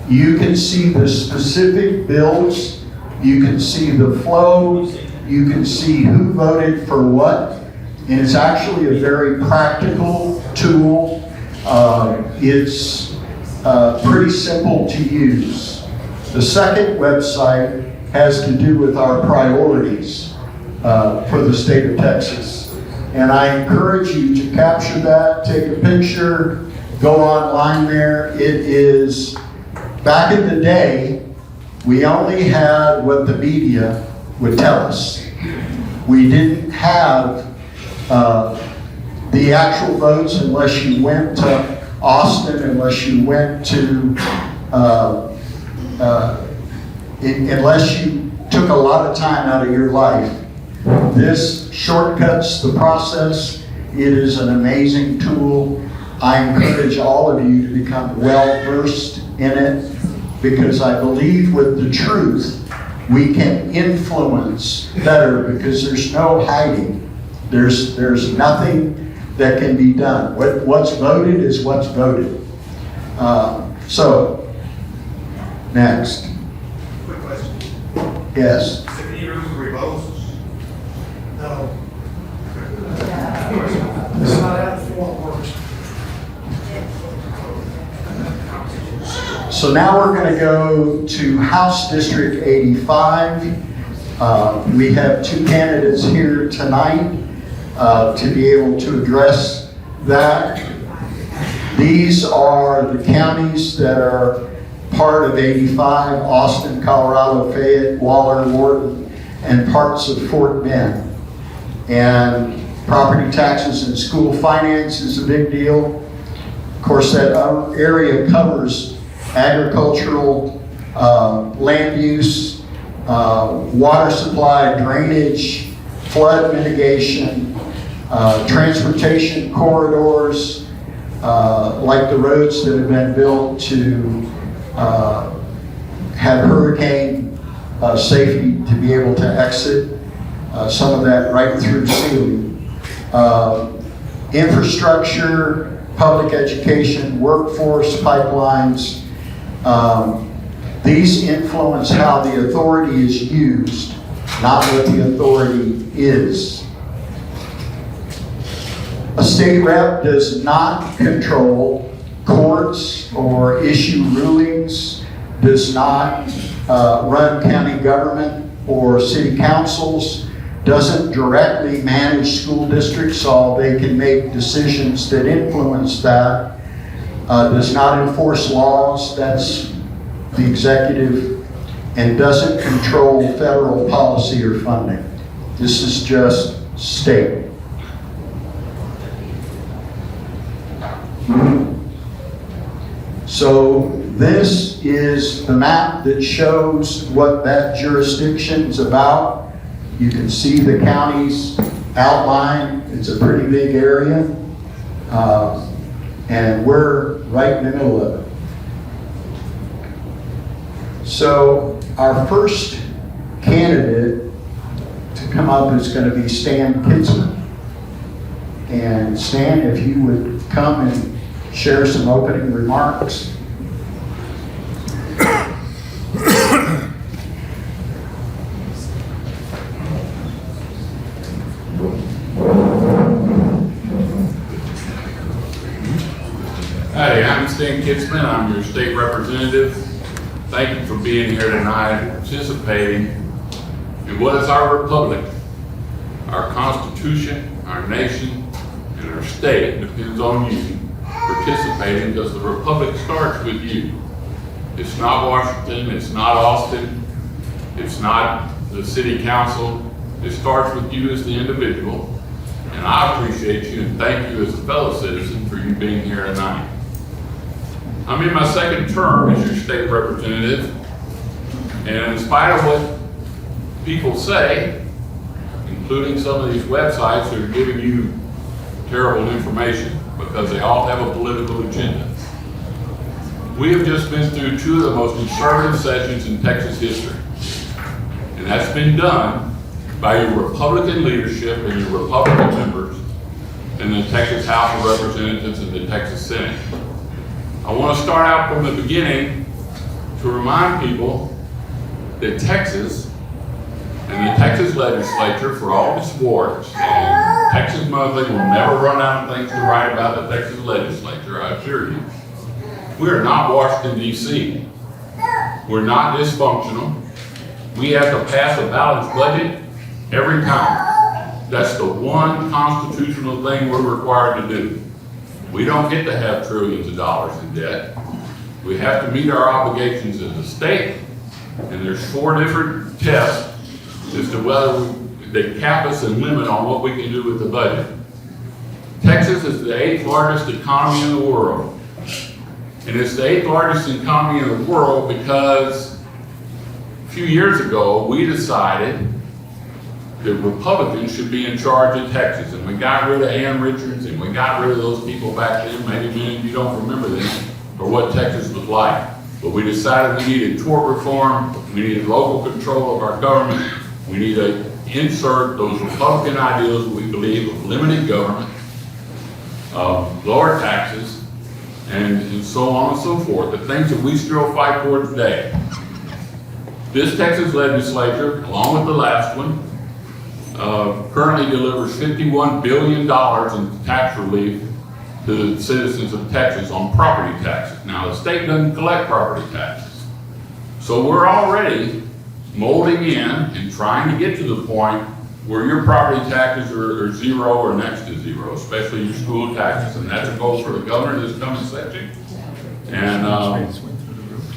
You can see the specific bills. You can see the flow. You can see who voted for what. and it's actually a very practical tool. It's pretty simple to use. The second website has to do with our priorities for the state of Texas. And I encourage you to capture that, take a picture, go online there. It is, back in the day, we only had what the media would tell us. We didn't have the actual votes unless you went to Austin, unless you went to, unless you took a lot of time out of your life. This shortcuts the process. It is an amazing tool. I encourage all of you to become well-versed in it, because I believe with the truth, we can influence better, because there's no hiding. There's nothing that can be done. What's voted is what's voted. So, next. Quick question. Yes. So can you remove revotes? No. It's not how the form works. So now we're going to go to House District 85. We have two candidates here tonight to be able to address that. These are the counties that are part of 85: Austin, Colorado, Fayette, Waller, Wharton, and parts of Fort Bend. And property taxes and school finance is a big deal. Of course, that area covers agricultural, land use, water supply, drainage, flood mitigation, transportation corridors, like the roads that have been built to have hurricane safety to be able to exit, some of that right through Sealy. Infrastructure, public education, workforce, pipelines. These influence how the authority is used, not what the authority is. A state rep does not control courts or issue rulings, does not run county government or city councils, doesn't directly manage school districts, so they can make decisions that influence that, does not enforce laws, that's the executive, and doesn't control federal policy or funding. This is just state. So this is the map that shows what that jurisdiction is about. You can see the counties outlined. It's a pretty big area. And we're right in the middle of it. So our first candidate to come up is going to be Stan Kitzman. And Stan, if you would come and share some opening remarks. Hi, I'm Stan Kitzman. I'm your state representative. Thank you for being here tonight and participating in what is our republic. Our Constitution, our nation, and our state depends on you participating, because the republic starts with you. It's not Washington, it's not Austin, it's not the city council. It starts with you as the individual. And I appreciate you and thank you as a fellow citizen for you being here tonight. I'm in my second term as your state representative, and in spite of what people say, including some of these websites that are giving you terrible information because they all have a political agenda, we have just been through two of the most conservative sessions in Texas history. And that's been done by your Republican leadership and your Republican members in the Texas House of Representatives and the Texas Senate. I want to start out from the beginning to remind people that Texas And the Texas legislature, for all its warts, and Texas Monthly will never run out of things to write about the Texas legislature, I assure you. We are not Washington, D.C. We're not dysfunctional. We have to pass a balanced budget every time. That's the one constitutional thing we're required to do. We don't get to have trillions of dollars in debt. We have to meet our obligations as a state, and there's 4 different tests as to whether they cap us and limit on what we can do with the budget. Texas is the 8th largest economy in the world. And it's the 8th largest economy in the world because a few years ago, we decided that Republicans should be in charge of Texas. And we got rid of Ann Richards, and we got rid of those people back then. Maybe many of you don't remember them, or what Texas was like. But we decided we needed tort reform, we needed local control of our government, we need to insert those Republican ideals we believe of limited government, lower taxes, and so on and so forth, the things that we still fight for today. This Texas legislature, along with the last one, currently delivers $51 billion in tax relief to the citizens of Texas on property taxes. Now, the state doesn't collect property taxes. So we're already molding in and trying to get to the point where your property taxes are zero or next to zero, especially your school taxes. And that's a goal for the governor this coming session. And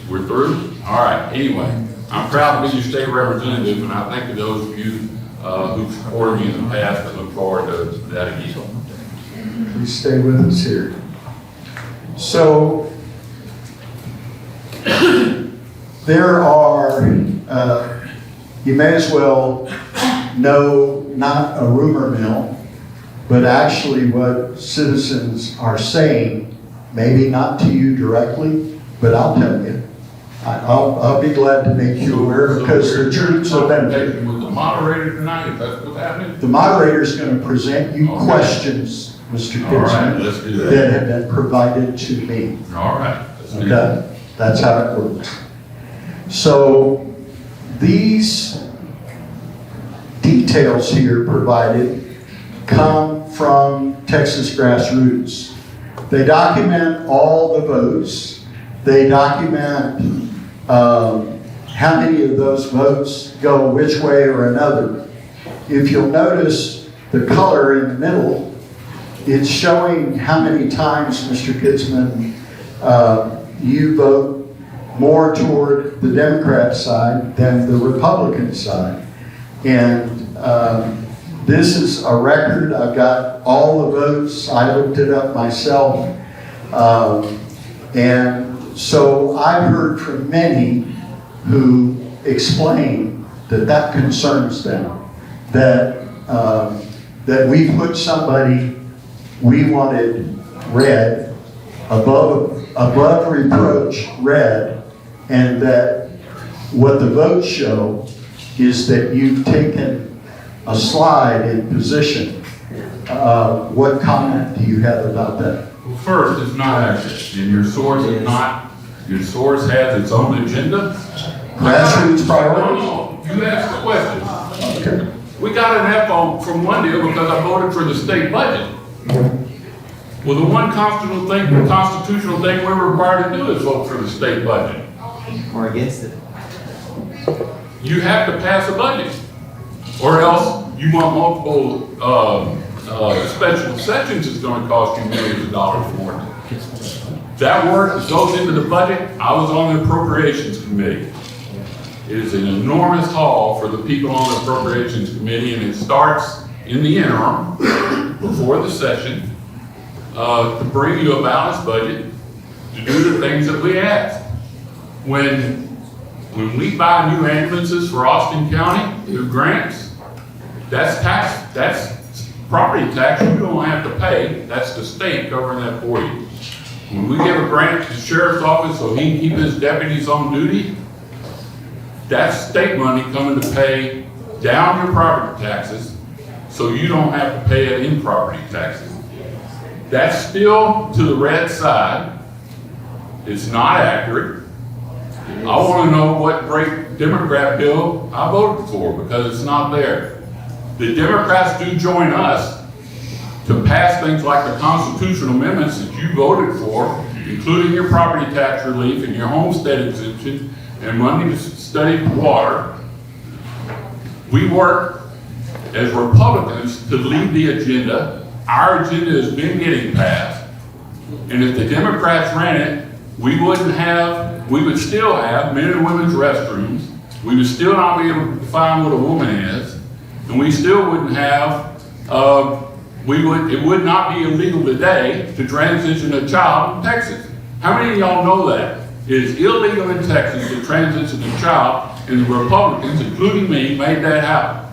we're through? All right, anyway, I'm proud to be your state representative, and I thank those of you who've supported me in the past and look forward to that again. Please stay with us here. So, there are, you may as well know not a rumor mill, but actually what citizens are saying, maybe not to you directly, but I'll tell you. I'll be glad to make you aware because the truths have been. With the moderator tonight, if that's what's happening? The moderator is going to present you questions, Mr. All right, Kitzman, let's do that. that have been provided to me. All right. Let's do that. Okay, that's how it works. So these details here provided come from Texas Grassroots. They document all the votes. They document how many of those votes go which way or another. If you'll notice the color in the middle, it's showing how many times, Mr. Kitzman, you vote more toward the Democrat side than the Republican side. And this is a record. I've got all the votes. I looked it up myself. And so I've heard from many who explain that that concerns them, that we put somebody we wanted red, above reproach red, and that what the votes show is that you've taken a slide in position. What comment do you have about that? Well, first, it's not accurate, and your source is not, your source has its own agenda. Grassroots priorities? No, you asked the question. Okay. We got an F from one deal because I voted for the state budget. Well, the one constitutional thing we're required to do is vote for the state budget. Or against it. You have to pass a budget, or else you want multiple special sessions. It's going to cost you millions of dollars more. That work goes into the budget. I was on the appropriations committee. It is an enormous haul for the people on the appropriations committee, and it starts in the interim before the session to bring you a balanced budget to do the things that we ask. When we buy new ambulances for Austin County through grants, that's tax, that's property tax you don't have to pay. That's the state covering that for you. When we give a grant to the sheriff's office so he can keep his deputies on duty, that's state money coming to pay down your property taxes so you don't have to pay it in property taxes. That's still to the red side. It's not accurate. I want to know what great Democrat bill I voted for, because it's not there. The Democrats do join us to pass things like the constitutional amendments that you voted for, including your property tax relief and your homestead exemption and money to study water. We work as Republicans to lead the agenda. Our agenda has been getting passed. And if the Democrats ran it, we would still have men and women's restrooms. We would still not be able to define what a woman is. And we still wouldn't have, it would not be illegal today to transition a child in Texas. How many of y'all know that? It is illegal in Texas to transition a child, and the Republicans, including me, made that happen.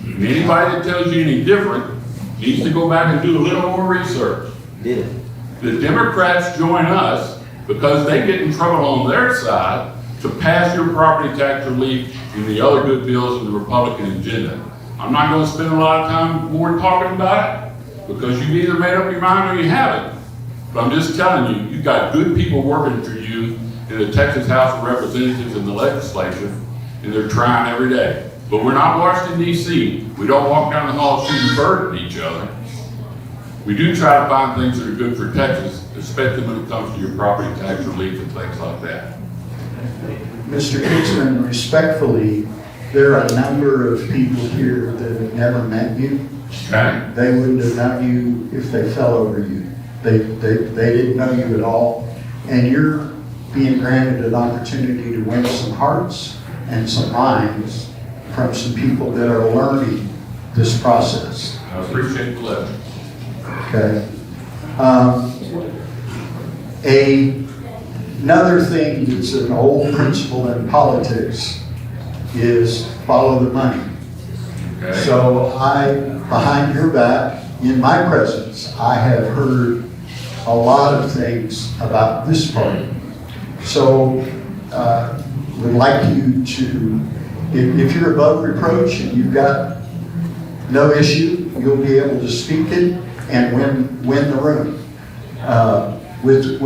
And anybody that tells you any different needs to go back and do a little more research. Yeah. The Democrats join us because they get in trouble on their side to pass your property tax relief and the other good bills in the Republican agenda. I'm not going to spend a lot of time more talking about it because you've either made up your mind or you haven't. But I'm just telling you, you've got good people working for you in the Texas House of Representatives and the legislature, and they're trying every day. But we're not Washington, D.C. We don't walk down the hall shooting birds at each other. We do try to find things that are good for Texas, especially when it comes to your property tax relief and things like that. Mr. Kitzman, respectfully, there are a number of people here that have never met you. Okay? They wouldn't have known you if they fell over you. They didn't know you at all. And you're being granted an opportunity to win some hearts and some minds from some people that are learning this process. I appreciate the letter. Okay. Another thing that's an old principle in politics is follow the money. Okay? So behind your back, in my presence, I have heard a lot of things about this party. So would like you to, if you're above reproach and you've got no issue, you'll be able to speak it and win the room with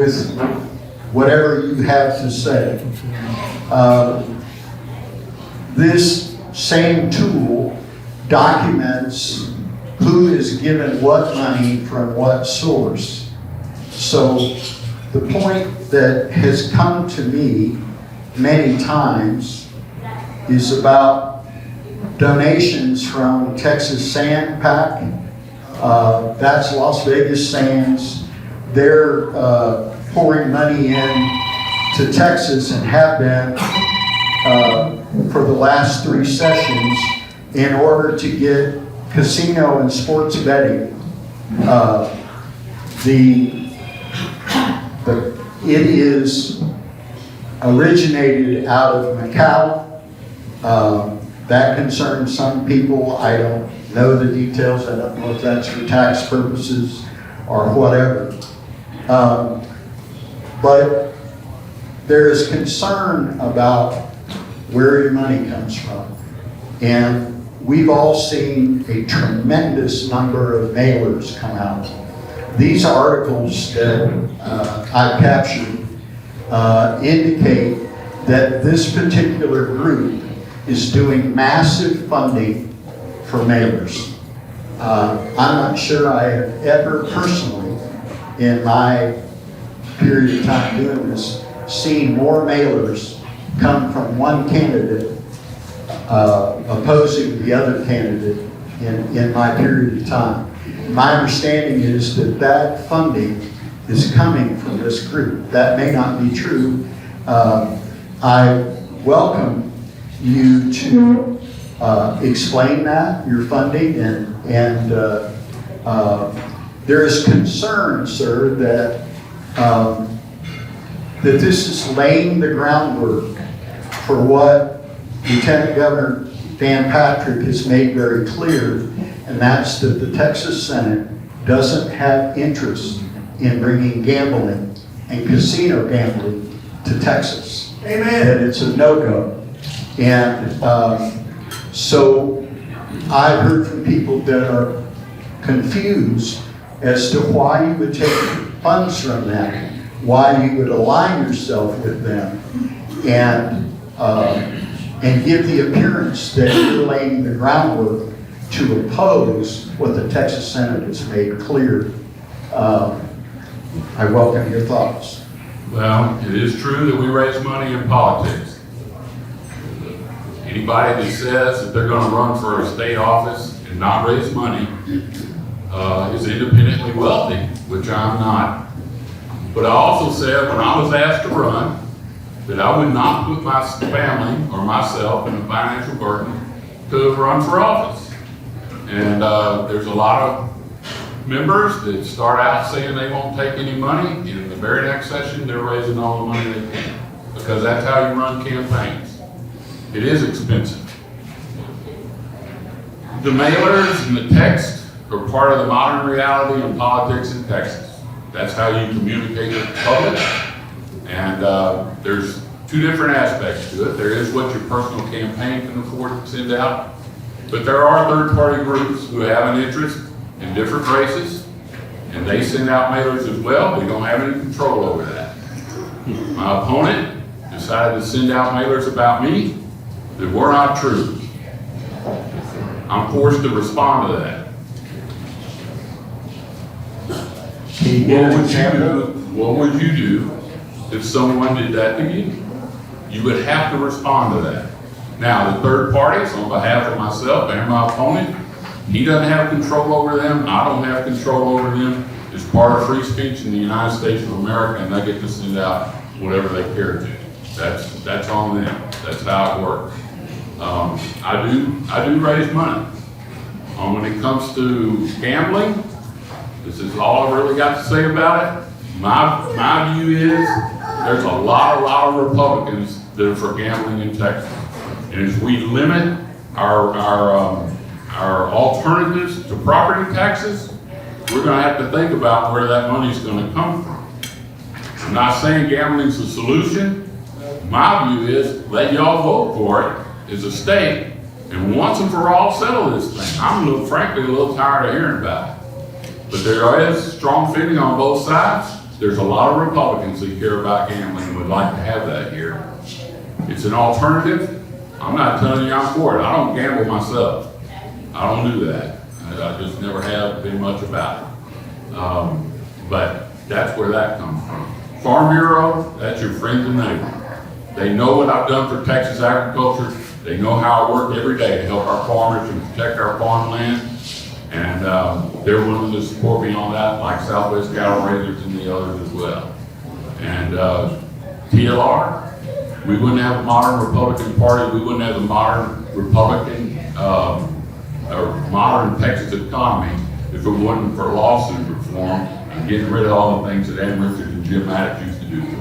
whatever you have to say. This same tool documents who is given what money from what source. So the point that has come to me many times is about donations from Texas Sand Pack. That's Las Vegas Sands. They're pouring money in to Texas and have been for the last 3 sessions in order to get casino and sports betting. It is originated out of Macau. That concerns some people. I don't know the details. I don't know if that's for tax purposes or whatever. But there is concern about where your money comes from. And we've all seen a tremendous number of mailers come out. These articles that I've captured indicate that this particular group is doing massive funding for mailers. I'm not sure I have ever personally, in my period of time doing this, seen more mailers come from one candidate opposing the other candidate in my period of time. My understanding is that funding is coming from this group. That may not be true. I welcome you to explain that, your funding, and there is concern, sir, that this is laying the groundwork for what Lieutenant Governor Dan Patrick has made very clear, and that's that the Texas Senate doesn't have interest in bringing gambling and casino gambling to Texas. Amen. That it's a no-go. And so I've heard from people that are confused as to why you would take funds from them, why you would align yourself with them. and give the appearance that you're laying the groundwork to oppose what the Texas Senate has made clear. I welcome your thoughts. Well, it is true that we raise money in politics. Anybody that says that they're going to run for a state office and not raise money is independently wealthy, which I'm not. But I also said when I was asked to run that I would not put my family or myself in a financial burden to run for office. And there's a lot of members that start out saying they won't take any money, and in the very next session they're raising all the money they can, because that's how you run campaigns. It is expensive. The mailers and the text are part of the modern reality in politics in Texas. That's how you communicate with the public. And there's two different aspects to it. There is what your personal campaign can afford to send out, but there are third-party groups who have an interest in different races, and they send out mailers as well. We don't have any control over that. My opponent decided to send out mailers about me that were not true. I'm forced to respond to that. What would you do if someone did that to you? You would have to respond to that. Now, the third parties, on behalf of myself and my opponent, he doesn't have control over them. I don't have control over them. It's part of free speech in the United States of America, and they get to send out whatever they care to. That's on them. That's how it works. I do raise money. When it comes to gambling, this is all I really got to say about it. My view is there's a lot of Republicans that are for gambling in Texas. And as we limit our alternatives to property taxes, we're going to have to think about where that money's going to come from. I'm not saying gambling's the solution. My view is let y'all vote for it as a state, and once and for all settle this thing. I'm frankly a little tired of hearing about it. But there is strong feeling on both sides. There's a lot of Republicans that care about gambling and would like to have that here. It's an alternative. I'm not telling you I'm for it. I don't gamble myself. I don't do that. I just never have been much about it. But that's where that comes from. Farm Bureau, that's your friends and neighbors. They know what I've done for Texas agriculture. They know how I work every day to help our farmers and protect our farmland. And they're willing to support me on that, like Southwest Cattle Raisers and the others as well. And TLR, we wouldn't have a modern Republican Party. We wouldn't have a modern Republican or modern Texas economy if it wasn't for lawsuit reform and getting rid of all the things that Ann Richards and Jim Maddox used to do to us.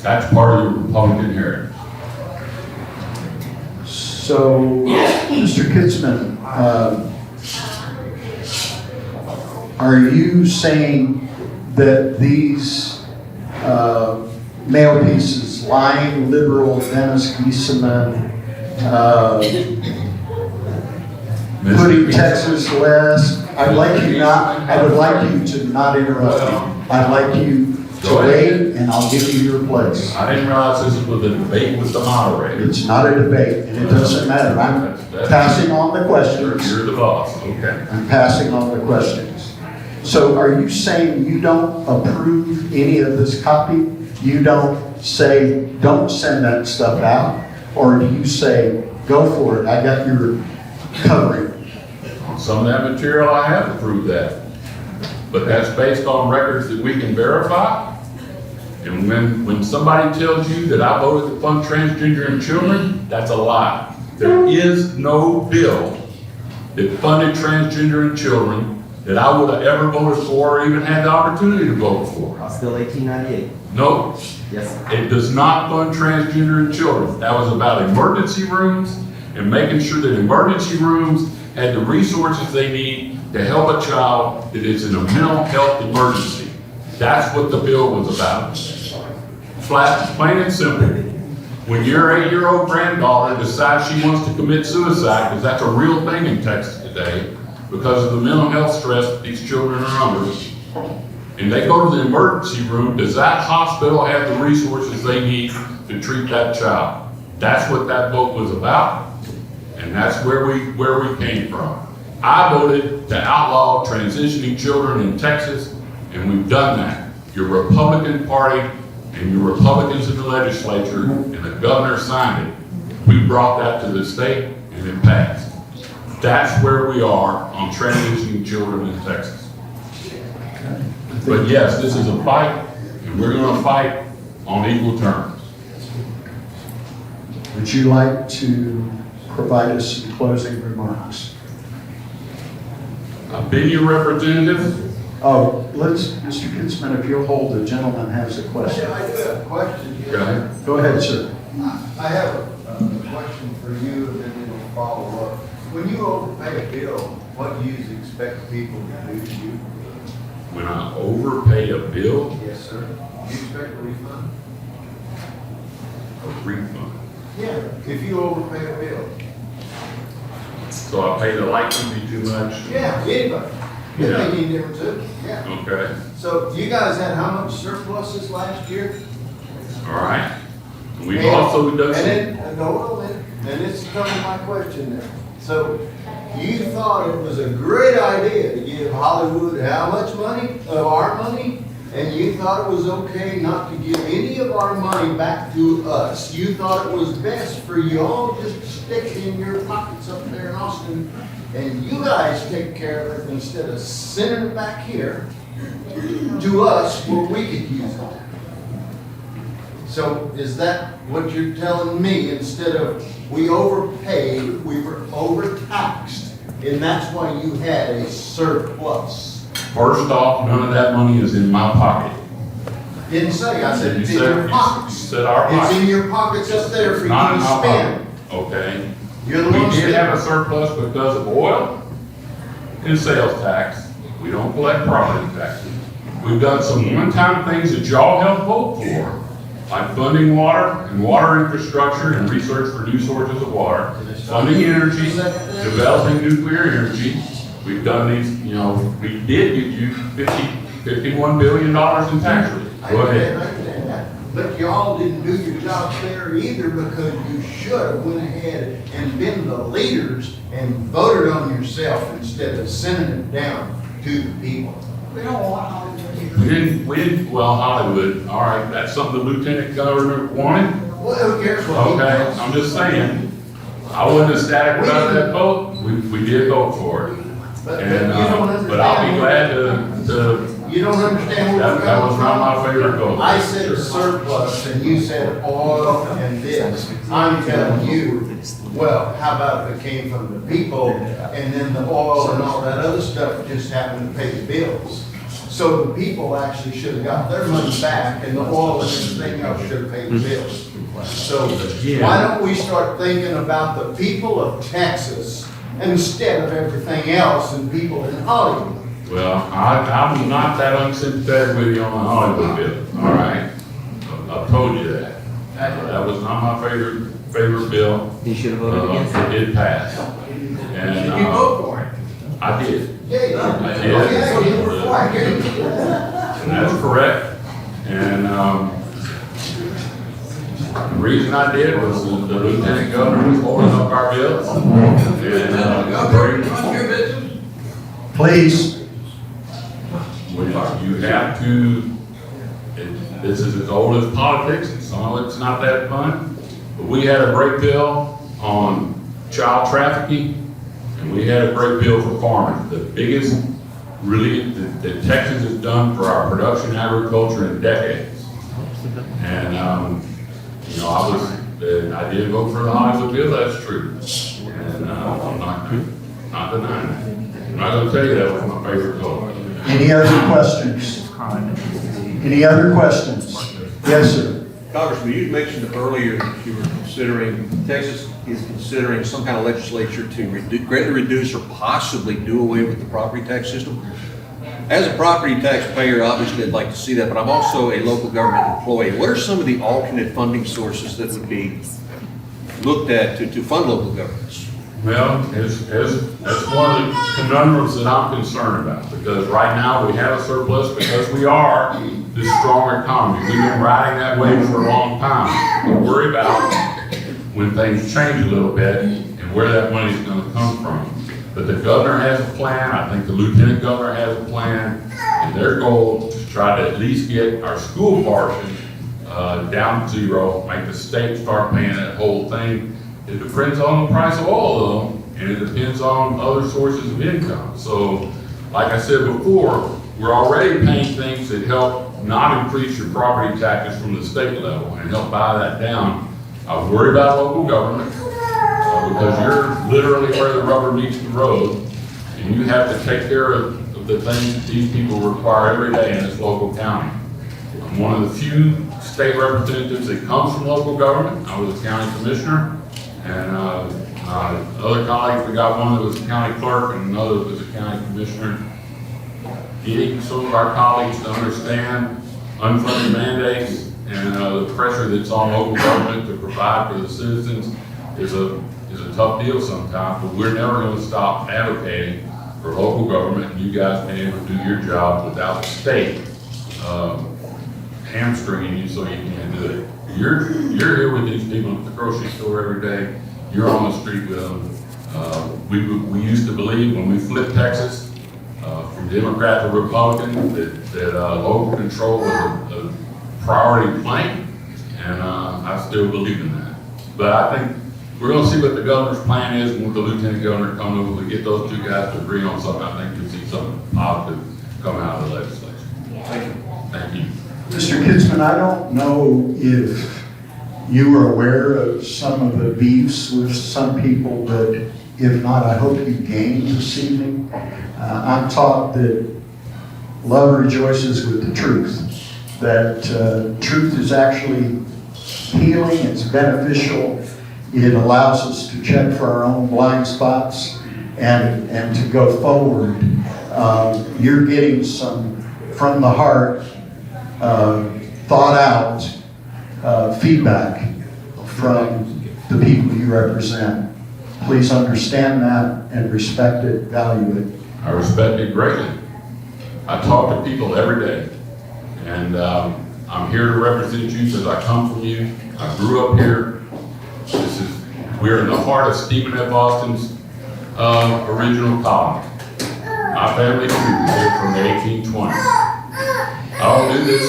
That's part of your Republican heritage. So, Mr. Kitzman, are you saying that these mail pieces, lying liberal Dennis Geesaman, putting Texas last, I would like you to not interrupt me. I'd like you to wait, and I'll give you your place. I didn't realize this was a debate with the moderator. It's not a debate, and it doesn't matter. I'm passing on the questions. You're the boss, okay. I'm passing on the questions. So are you saying you don't approve any of this copy? You don't say, don't send that stuff out? Or do you say, go for it, I got your covering? On some of that material, I have approved that. But that's based on records that we can verify. And when somebody tells you that I voted to fund transgender and children, that's a lie. There is no bill that funded transgender and children that I would have ever voted for or even had the opportunity to vote for. Still 1898. No. Yes, sir. It does not fund transgender and children. That was about emergency rooms and making sure that emergency rooms had the resources they need to help a child that is in a mental health emergency. That's what the bill was about. Flat, plain and simple. When your 8-year-old granddaughter decides she wants to commit suicide, because that's a real thing in Texas today, because of the mental health stress that these children are under, and they go to the emergency room, does that hospital have the resources they need to treat that child? That's what that vote was about, and that's where we came from. I voted to outlaw transitioning children in Texas, and we've done that. Your Republican Party and your Republicans in the legislature and the governor signed it. We brought that to the state, and it passed. That's where we are on transitioning children in Texas. But yes, this is a fight, and we're going to fight on equal terms. Would you like to provide us some closing remarks? I've been your representative. Oh, Mr. Kitzman, if you'll hold, the gentleman has a question. Yeah, I do have a question. Go ahead. Go ahead, sir. I have a question for you, and then it'll follow up. When you overpay a bill, what do you expect people to do to you? When I overpay a bill, Yes, sir. Do you expect a refund? a refund. Yeah. If you overpay a bill. So I pay the light company too much? Yeah, anybody. It Yeah. may be different too. Yeah. Okay, So you guys had how much surpluses last year? all right. We've also done And some, then, no, then it's coming to my question then. So you thought it was a great idea to give Hollywood how much money, of our money? And you thought it was okay not to give any of our money back to us. You thought it was best for you all just to stick it in your pockets up there in Austin. And you guys take care of it instead of sending it back here to us where we could use it. So is that what you're telling me? Instead of we overpaid, we were overtaxed, and that's why you had a surplus? first off, none of that money is in my pocket. Didn't say, I said You it's in your you pockets. said our It's pocket. in your pockets up there for you Not in to my spend. pocket, okay? You're the We one did have spending. a surplus because of oil and sales tax. We don't collect property taxes. We've done some one-time things that y'all helped vote for, like funding water and water infrastructure and research for new sources of water, funding energy, developing nuclear energy. We've done these, we did give you $51 billion in tax relief. I Go ahead. understand that. But y'all didn't do your job there either because you should have went ahead and been the leaders and voted on yourself instead of sending it down to the people. We don't want Hollywood here. We didn't, well, Hollywood, all right, that's something the lieutenant governor wanted. Well, who cares what he Okay, does? I'm just saying, I wasn't ecstatic about that vote, we did vote for it. But And, you don't but I'll be understand. glad to, You don't understand where we're that was coming not from? my favorite vote. I said surplus and you said oil and this. I'm telling you, well, how about if it came from the people and then the oil and all that other stuff just happened to pay the bills? So the people actually should have got their money back and the oil and everything else should have paid the bills. So why don't we start thinking about the people of Texas instead of everything else and people in Hollywood? Well, I'm not that unsympathetic with you on the Hollywood bill, all right? I've told you that. That was not my favorite bill. You should have voted against it. It did pass. And, You vote for it. I did. Yeah, I did. yeah, you were for it. And that's correct. And, the reason I did was the lieutenant governor was holding up our bills. And, Please. you have to, this is as old as politics, and some of it's not that fun. But we had a great bill on child trafficking, and we had a great bill for farming. The biggest, really, that Texas has done for our production agriculture in decades. And, I did vote for the Hollywood bill, that's true. And I'm not denying that. I'm not gonna tell you that was my favorite vote. Any other questions? Any other questions? Yes, sir. Congressman, you mentioned earlier that you were considering, Texas is considering some kind of legislature to greatly reduce or possibly do away with the property tax system. As a property taxpayer, obviously I'd like to see that, but I'm also a local government employee. What are some of the alternate funding sources that would be looked at to fund local governments? Well, that's one of the conundrums that I'm concerned about, because right now we have a surplus because we are this strong economy. We've been riding that wave for a long time. We worry about when things change a little bit and where that money's gonna come from. But the governor has a plan, I think the lieutenant governor has a plan, and their goal is to try to at least get our school portion down to zero, make the state start paying that whole thing. It depends on the price of oil though, and it depends on other sources of income. So, like I said before, we're already paying things that help not increase your property taxes from the state level and help buy that down. I worry about local government because you're literally where the rubber meets the road, and you have to take care of the things that these people require every day in this local county. I'm one of the few state representatives that comes from local government. I was a county commissioner, and other colleagues, we got one that was a county clerk and another that was a county commissioner. Getting some of our colleagues to understand unfunded mandates and the pressure that's on local government to provide for the citizens is a tough deal sometimes, but we're never going to stop advocating for local government and you guys being able to do your job without the state hamstringing you so you can't do it. You're here with these people at the grocery store every day. You're on the street with them. We used to believe when we flipped Texas from Democrat to Republican that local control was a priority plank, and I still believe in that. But I think we're going to see what the governor's plan is, and when the lieutenant governor comes over, we get those two guys to agree on something. I think you'll see something positive come out of the legislation. Thank you. Thank you. Mr. Kitzman, I don't know if you are aware of some of the beefs with some people, but if not, I hope you gained this evening. I'm taught that love rejoices with the truth, that truth is actually healing, it's beneficial, it allows us to check for our own blind spots and to go forward. You're getting some from the heart, thought out feedback from the people you represent. Please understand that and respect it, value it. I respect it greatly. I talk to people every day, and I'm here to represent you because I come from you. I grew up here. We're in the heart of Stephen F. Austin's original colony. My family tree was here from the 1820s. I don't do this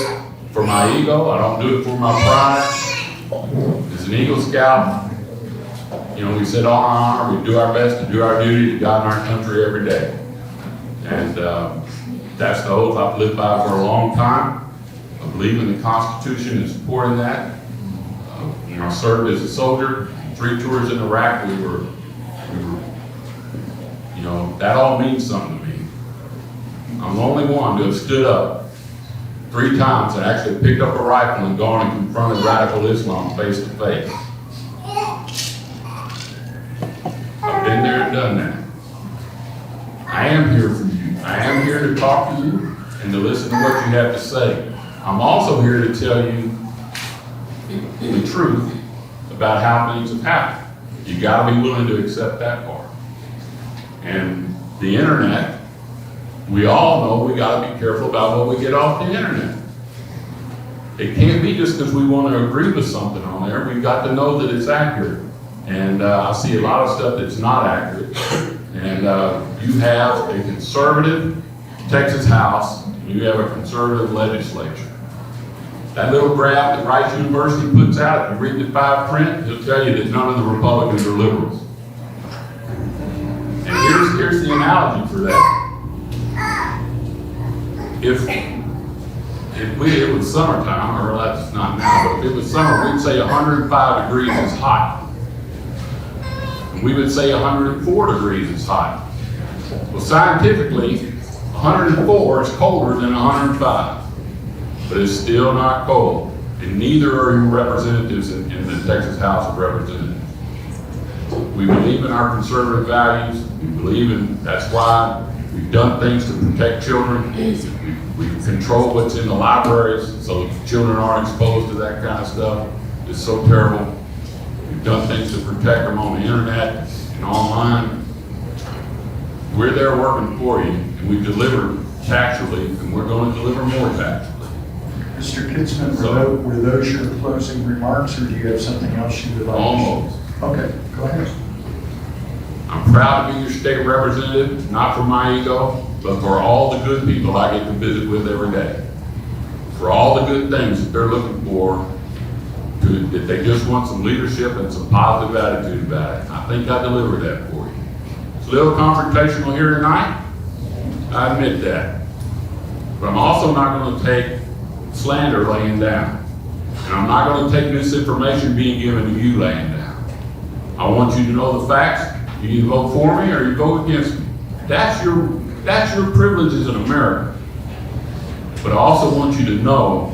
for my ego. I don't do it for my pride. As an Eagle Scout, you know, we sit on our honor. We do our best to do our duty to God and our country every day. And that's the oath I've lived by for a long time. I believe in the Constitution and supporting that. When I served as a soldier, 3 tours in Iraq, we were, you know, that all means something to me. I'm the only one to have stood up 3 times and actually picked up a rifle and gone and confronted radical Islam face to face. I've been there and done that. I am here for you. I am here to talk to you and to listen to what you have to say. I'm also here to tell you the truth about how things have happened. You gotta be willing to accept that part. And the internet, we all know we gotta be careful about what we get off the internet. It can't be just because we want to agree with something on there. We've got to know that it's accurate. And I see a lot of stuff that's not accurate. And you have a conservative Texas House, and you have a conservative legislature. That little graph that Rice University puts out, if you read the fine print, it'll tell you that none of the Republicans are liberals. And here's the analogy for that. If it was summertime, or that's not now, but if it was summer, we'd say 105 degrees is hot. And we would say 104 degrees is hot. Well, scientifically, 104 is colder than 105. But it's still not cold. And neither are your representatives in the Texas House of Representatives. We believe in our conservative values. We believe in, that's why we've done things to protect children. We've controlled what's in the libraries so children aren't exposed to that kind of stuff. It's so terrible. We've done things to protect them on the internet. and online. We're there working for you, and we deliver taxably, and we're going to deliver more taxably. Mr. Kitzman, were those your closing remarks, or do you have something else you would like to Almost. say? Okay, go ahead. I'm proud to be your state representative, not for my ego, but for all the good people I get to visit with every day. For all the good things that they're looking for, that they just want some leadership and some positive attitude about it. I think I delivered that for you. It's a little confrontational here tonight, I admit that. But I'm also not going to take slander laying down. And I'm not going to take misinformation being given to you laying down. I want you to know the facts. You either vote for me or you vote against me. That's your privileges in America. But I also want you to know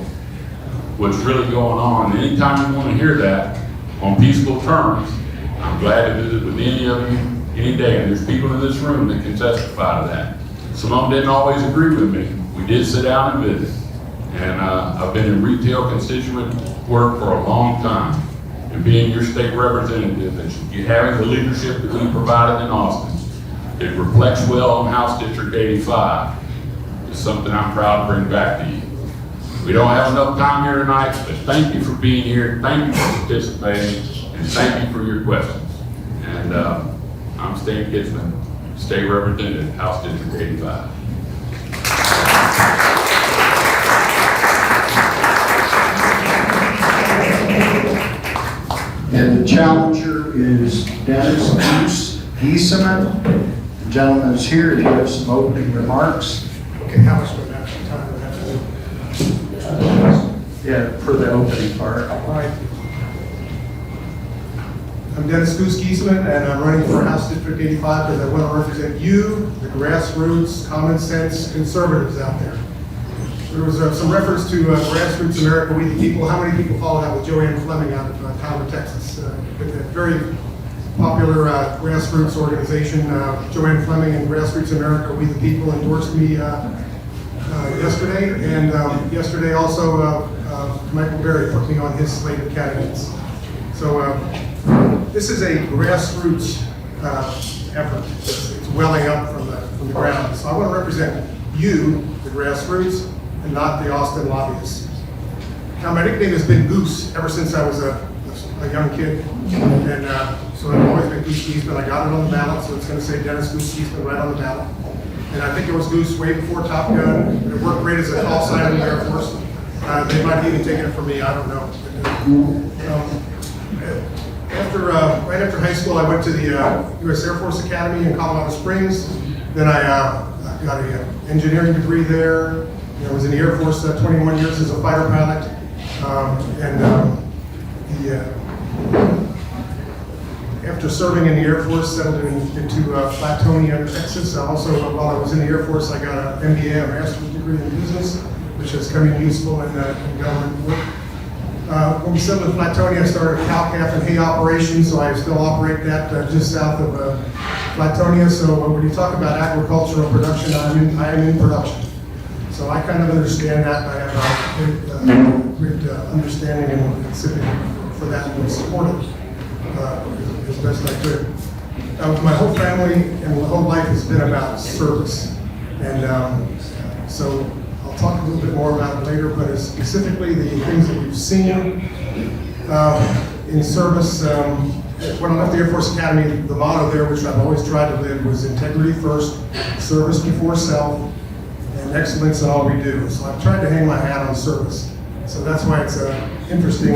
what's really going on. Anytime you want to hear that on peaceful terms, I'm glad to visit with any of you any day. And there's people in this room that can testify to that. Some of them didn't always agree with me. We did sit down and visit. And I've been in retail constituent work for a long time. And being your state representative and you having the leadership that we provided in Austin, it reflects well on House District 85. It's something I'm proud to bring back to you. We don't have enough time here tonight, but thank you for being here. Thank you for participating, and thank you for your questions. And I'm Stan Kitzman, State Representative, House District 85. And the challenger is Dennis Geesaman. The gentleman is here. If you have some opening remarks. Okay, how much do I have time to have? Yeah, for the opening part. All right. I'm Dennis Goose Geesaman, and I'm running for House District 85 because I want to represent you, the grassroots, common sense conservatives out there. There was some reference to Grassroots America, We the People. How many people follow that with Joanne Fleming out of Tyler, Texas? A very popular grassroots organization. Joanne Fleming and Grassroots America, We the People endorsed me yesterday. And yesterday also, Michael Berry put me on his slate of candidates. So this is a grassroots effort. It's welling up from the ground. So I want to represent you, the grassroots, and not the Austin lobbyists. Now, my nickname has been Goose ever since I was a young kid. And so I've always been Goose Geesaman. I got it on the ballot, so it's going to say Dennis Goose Geesaman right on the ballot. And I think it was Goose way before Top Gun. It worked great as a call sign in the Air Force. They might have even taken it from me, I don't know. Right after high school, I went to the U.S. Air Force Academy in Colorado Springs. Then I got an engineering degree there. I was in the Air Force 21 years as a fighter pilot. After serving in the Air Force, settled into Flatonia, Texas. Also, while I was in the Air Force, I got an MBA, a master's degree in business, which has come in useful in government work. When we settled in Flatonia, I started cow-calf and hay operations, so I still operate that just south of Flatonia. So when you talk about agricultural production, I am in production. So I kind of understand that. I have a great understanding and sympathy for that and support it as best I could. My whole family and my whole life has been about service. And so I'll talk a little bit more about it later, but specifically the things that we've seen in service. When I left the Air Force Academy, the motto there, which I've always tried to live, was integrity first, service before self, and excellence in all we do. So I've tried to hang my hat on service. So that's why it's interesting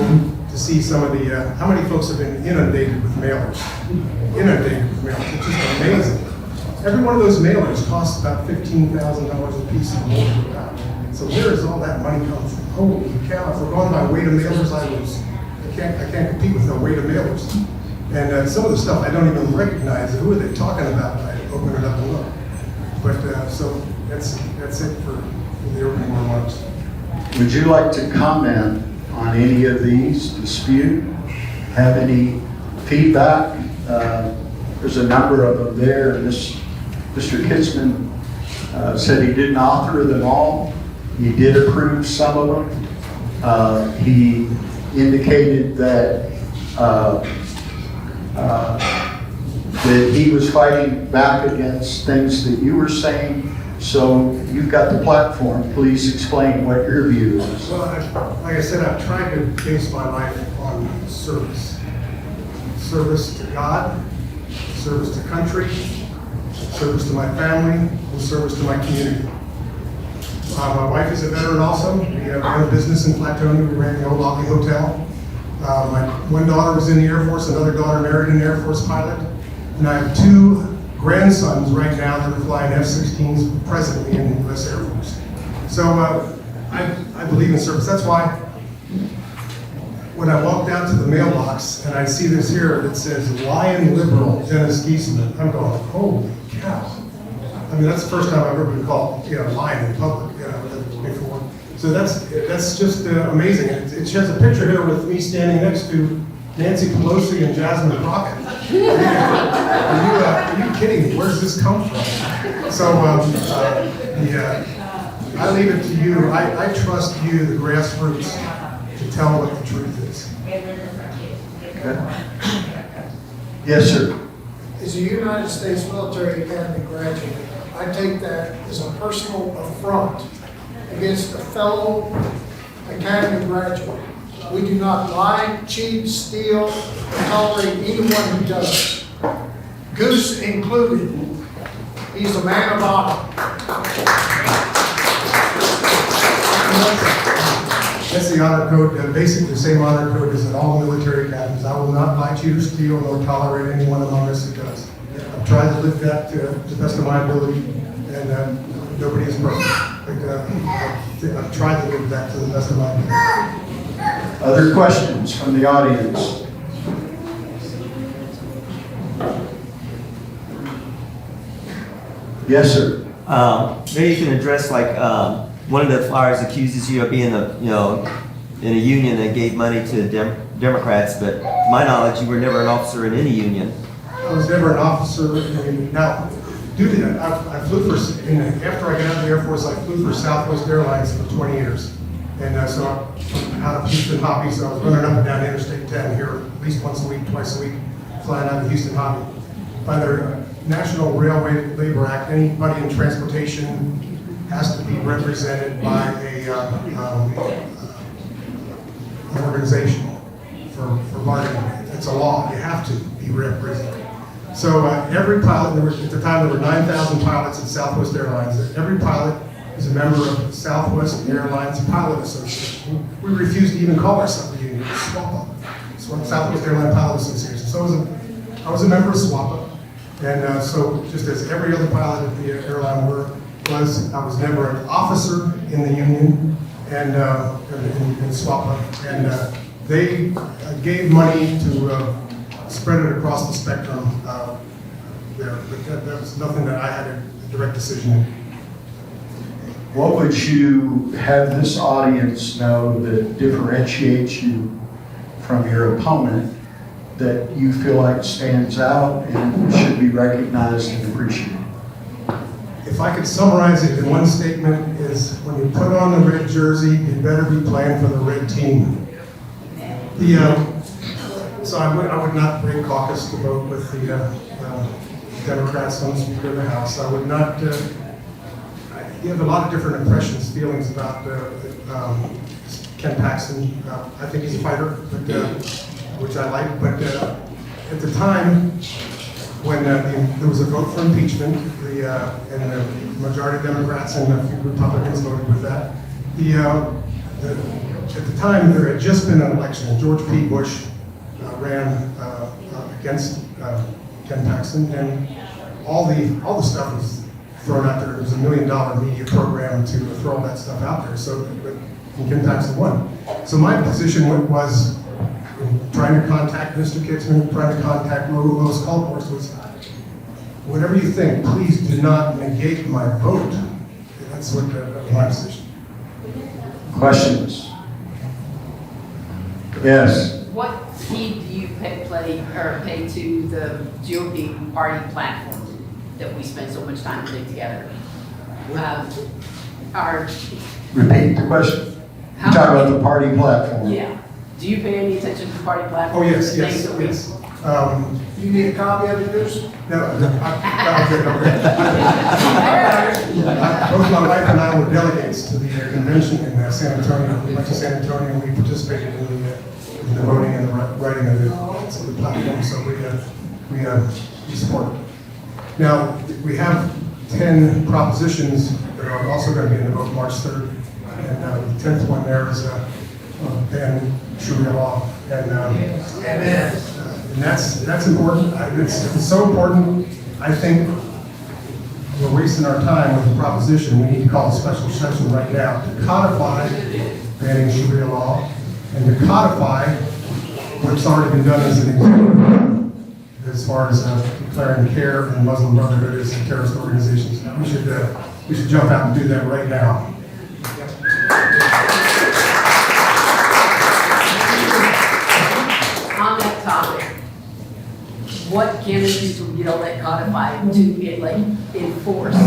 to see some of the, how many folks have been inundated with mailers. Inundated with mailers, it's just amazing. Every one of those mailers costs about $15,000 a piece and more per pound. So where does all that money come from? Holy cow, if we're going by weight of mailers, I can't compete with no weight of mailers. And some of the stuff I don't even recognize. Who are they talking about when I open it up and look? But so that's it for the opening remarks. Would you like to comment on any of these, dispute, have any feedback? There's a number of them there. Mr. Kitzman said he didn't author them all. He did approve some of them. He indicated that that he was fighting back against things that you were saying. So you've got the platform. Please explain what your view is. Well, like I said, I've tried to base my life on service. Service to God, service to country, service to my family, and service to my community. My wife is a veteran also. We have a business in Flatonia. We ran the old Hatley Hotel. My one daughter was in the Air Force, another daughter married an Air Force pilot. And I have 2 grandsons right now that are flying F-16s presently in the U.S. Air Force. So I believe in service. That's why when I walked out to the mailbox and I see this here that says Lion Liberal Dennis Geesaman, I'm going, holy cow. I mean, that's the first time I've ever been called, lion in public, before. So that's just amazing. It shows a picture here with me standing next to Nancy Pelosi and Jasmine Crockett. Are you kidding me? Where's this come from? So, I leave it to you. I trust you, the grassroots, to tell what the truth is. Okay. Yes, sir. As a United States Military Academy graduate, I take that as a personal affront against a fellow Academy graduate. We do not lie, cheat, steal, or tolerate anyone who does. Goose included. He's a man of honor. That's the honor code, basically the same honor code as in all military academies. I will not lie, cheat, or steal, nor tolerate anyone among us who does. I've tried to live that to the best of my ability, and nobody is perfect. But I've tried to live that to the best of my ability. Other questions from the audience? Yes, sir. Maybe you can address one of the flyers accuses you of being in a union that gave money to Democrats, but to my knowledge, you were never an officer in any union. I was never an officer. Now, due to that, I flew for, after I got out of the Air Force, I flew for Southwest Airlines for 20 years. And so I'm out of Houston Hobby, so I was running up and down Interstate 10 here at least once a week, twice a week, flying out of Houston Hobby. By the National Railway Labor Act, anybody in transportation has to be represented by an organization for bargaining. It's a law. You have to be represented. So every pilot, at the time there were 9,000 pilots at Southwest Airlines. Every pilot is a member of the Southwest Airlines Pilot Association. We refused to even call ourselves a union. SWAPA, Southwest Airline Pilot Association. So I was a member of SWAPA. And so just as every other pilot at the airline was, I was never an officer in the union and in SWAPA. And they gave money to spread it across the spectrum there. But that was nothing that I had a direct decision in. What would you have this audience know that differentiates you from your opponent that you feel like stands out and should be recognized and appreciated? If I could summarize it in one statement, is when you put on the red jersey, you better be playing for the red team. So I would not bring caucus to vote with the Democrats on the Speaker of the House. I would not. You have a lot of different impressions, feelings about Ken Paxton. I think he's a fighter, but, which I like. But at the time when there was a vote for impeachment, and the majority of Democrats and a few Republicans voted with that. At the time, there had just been an election. George P. Bush ran against Ken Paxton, and all the stuff was thrown out there. It was $1 million media program to throw all that stuff out there. So, and Ken Paxton won. So my position was trying to contact Mr. Kitzman, trying to contact Lois Colports was, whatever you think, please do not negate my vote. That's what my position. Questions? Yes. What heed do you pay to the GOP party platform that we spend so much time putting together? Repeat the question. You talk about the party platform. Yeah. Do you pay any attention to the party platform? Oh, yes, The yes, things that we yes. You need a copy of it, Goose? No, I'm good. Both my wife and I were delegates to the convention in San Antonio. We went to San Antonio and we participated in the voting and the writing of the platform, so we support it. Now, we have 10 propositions that are also going to be in the vote March 3rd. And the 10th one there is ban Sharia law. And that's important. It's so important. I think we're wasting our time with the proposition. We need to call a special session right now to codify banning Sharia law and to codify what's already been done as an example as far as declaring CARE and Muslim Brotherhood as terrorist organizations. We should jump out and do that right now. On that topic, what can we do to get all that codified to enforce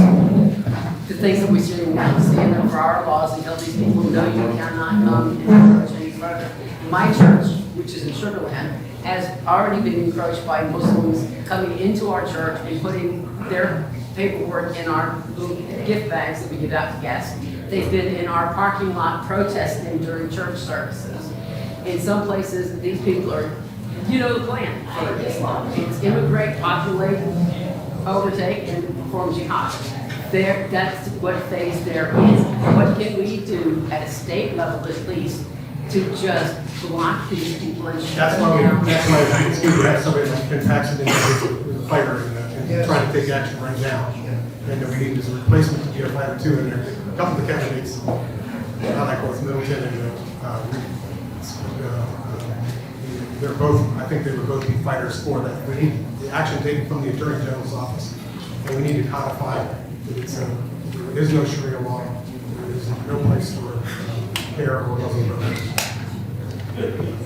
the things that we should stand up for our laws and tell these people, no, you cannot come and encroach any further. My church, which is in Sugar Land, has already been encroached by Muslims coming into our church and putting their paperwork in our little gift bags that we give out to guests. They've been in our parking lot protesting during church services. In some places, these people are, you know the plan for Islam. It's immigrate, populate, overtake, and perform jihad. That's what phase they're in. What can we do at a state level at least to just block these people and shut them down? That's why it's good to have somebody that can pass it in as a fighter and try to take action right now. And we need as a replacement to be a fighter too. And there are a couple of the candidates, I like both Middleton and they're both, I think they would both be fighters for that. We need the action taken from the Attorney General's office. And we need to codify that there is no Sharia law. There is no place for CARE or Muslim Brotherhood.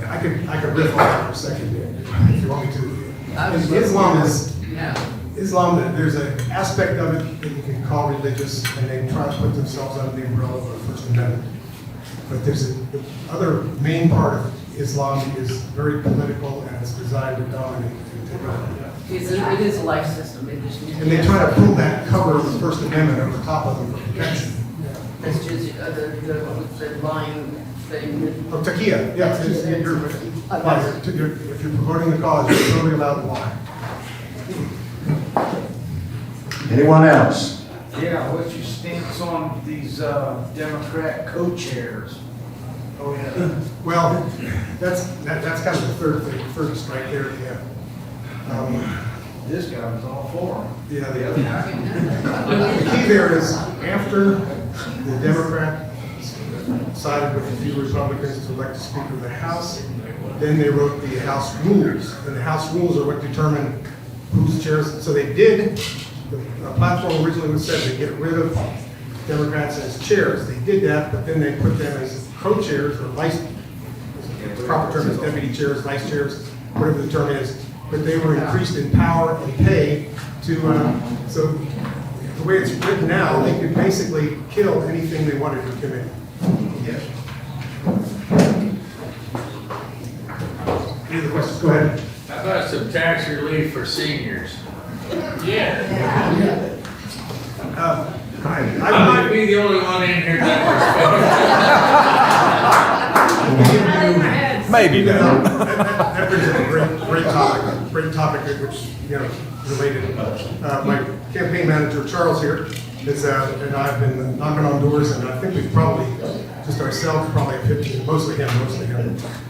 I could riff on that for a second if you want me to. Islam, there's an aspect of it that you can call religious, and they try to put themselves under the umbrella of the First Amendment. But there's the other main part of Islam is very political, and it's designed to dominate and take over. It is a life system. And they try to pull that cover of the First Amendment over the top of them for protection. It's just the lying thing. Oh, taqiyya, yeah. If you're promoting the cause, you're totally allowed to lie. Anyone else? Yeah, what's your stance on these Democrat co-chairs? Oh, yeah. Well, that's kind of the third strike there. Yeah. This guy was all for them. Yeah, the key there is after the Democrat sided with a few Republicans to elect the Speaker of the House, then they wrote the House rules, and the House rules are what determine whose chairs. So they did. The platform originally was said to get rid of Democrats as chairs. They did that, but then they put them as co-chairs or vice. The proper term is deputy chairs, vice chairs, whatever the term is. But they were increased in power and pay to. So the way it's written now, they could basically kill anything they wanted to commit. Yes. Any other questions? Go ahead. How about some tax relief for seniors? Yeah. I might be the only one in here that maybe no. That brings up a great topic, which related. My campaign manager Charles here is, and I've been knocking on doors, and I think we've probably just ourselves probably have hit mostly him.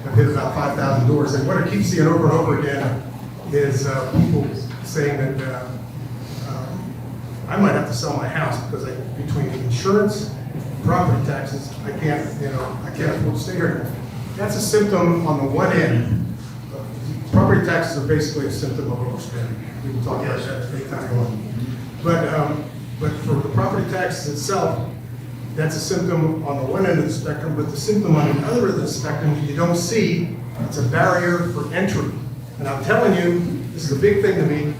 I've hit about 5,000 doors, and what I keep seeing over and over again is people saying that I might have to sell my house because between the insurance, property taxes, I can't afford to stay here. That's a symptom on the one end. Property taxes are basically a symptom of overspending. We can talk about that anytime. But for the property taxes itself, that's a symptom on the one end of the spectrum, but the symptom on the other end of the spectrum you don't see. It's a barrier for entry. And I'm telling you, this is a big thing to me,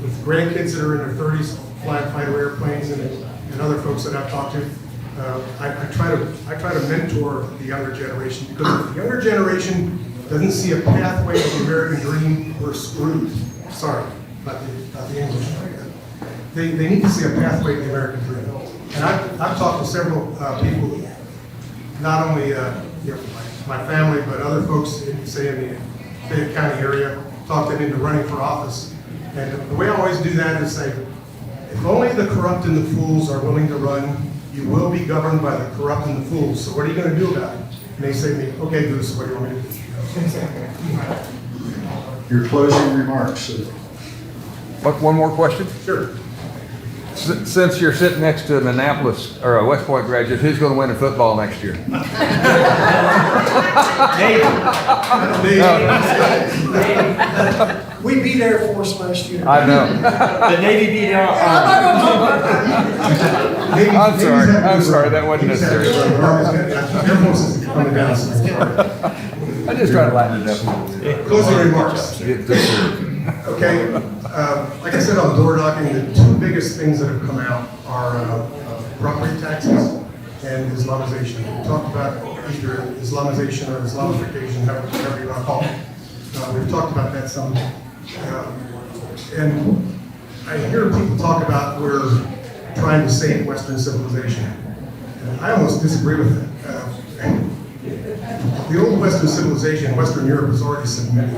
with grandkids that are in their 30s, flying fighter airplanes, and other folks that I've talked to. I try to mentor the younger generation, because if the younger generation doesn't see a pathway to the American dream, we're screwed. Sorry, not the English. They need to see a pathway to the American dream. And I've talked to several people, not only my family, but other folks, say in the Fayette County area, talked them into running for office. And the way I always do that is say, if only the corrupt and the fools are willing to run, you will be governed by the corrupt and the fools. So what are you going to do about it? And they say to me, okay, Goose, what do you want me to do? Your closing remarks, sir. One more question? Sure. Since you're sitting next to an Annapolis or a West Point graduate, who's going to win in football next year? We beat Air Force last year. I know. The Navy beat our. I'm sorry, that wasn't necessary. Air Force is coming down. I just try to lighten it up. Closing remarks. Okay, like I said on door knocking, the two biggest things that have come out are property taxes and Islamization. We talked about either Islamization or Islamification, however you want to call it. We've talked about that some. And I hear people talk about we're trying to save Western civilization. And I almost disagree with that. The old Western civilization, Western Europe, is already submitted.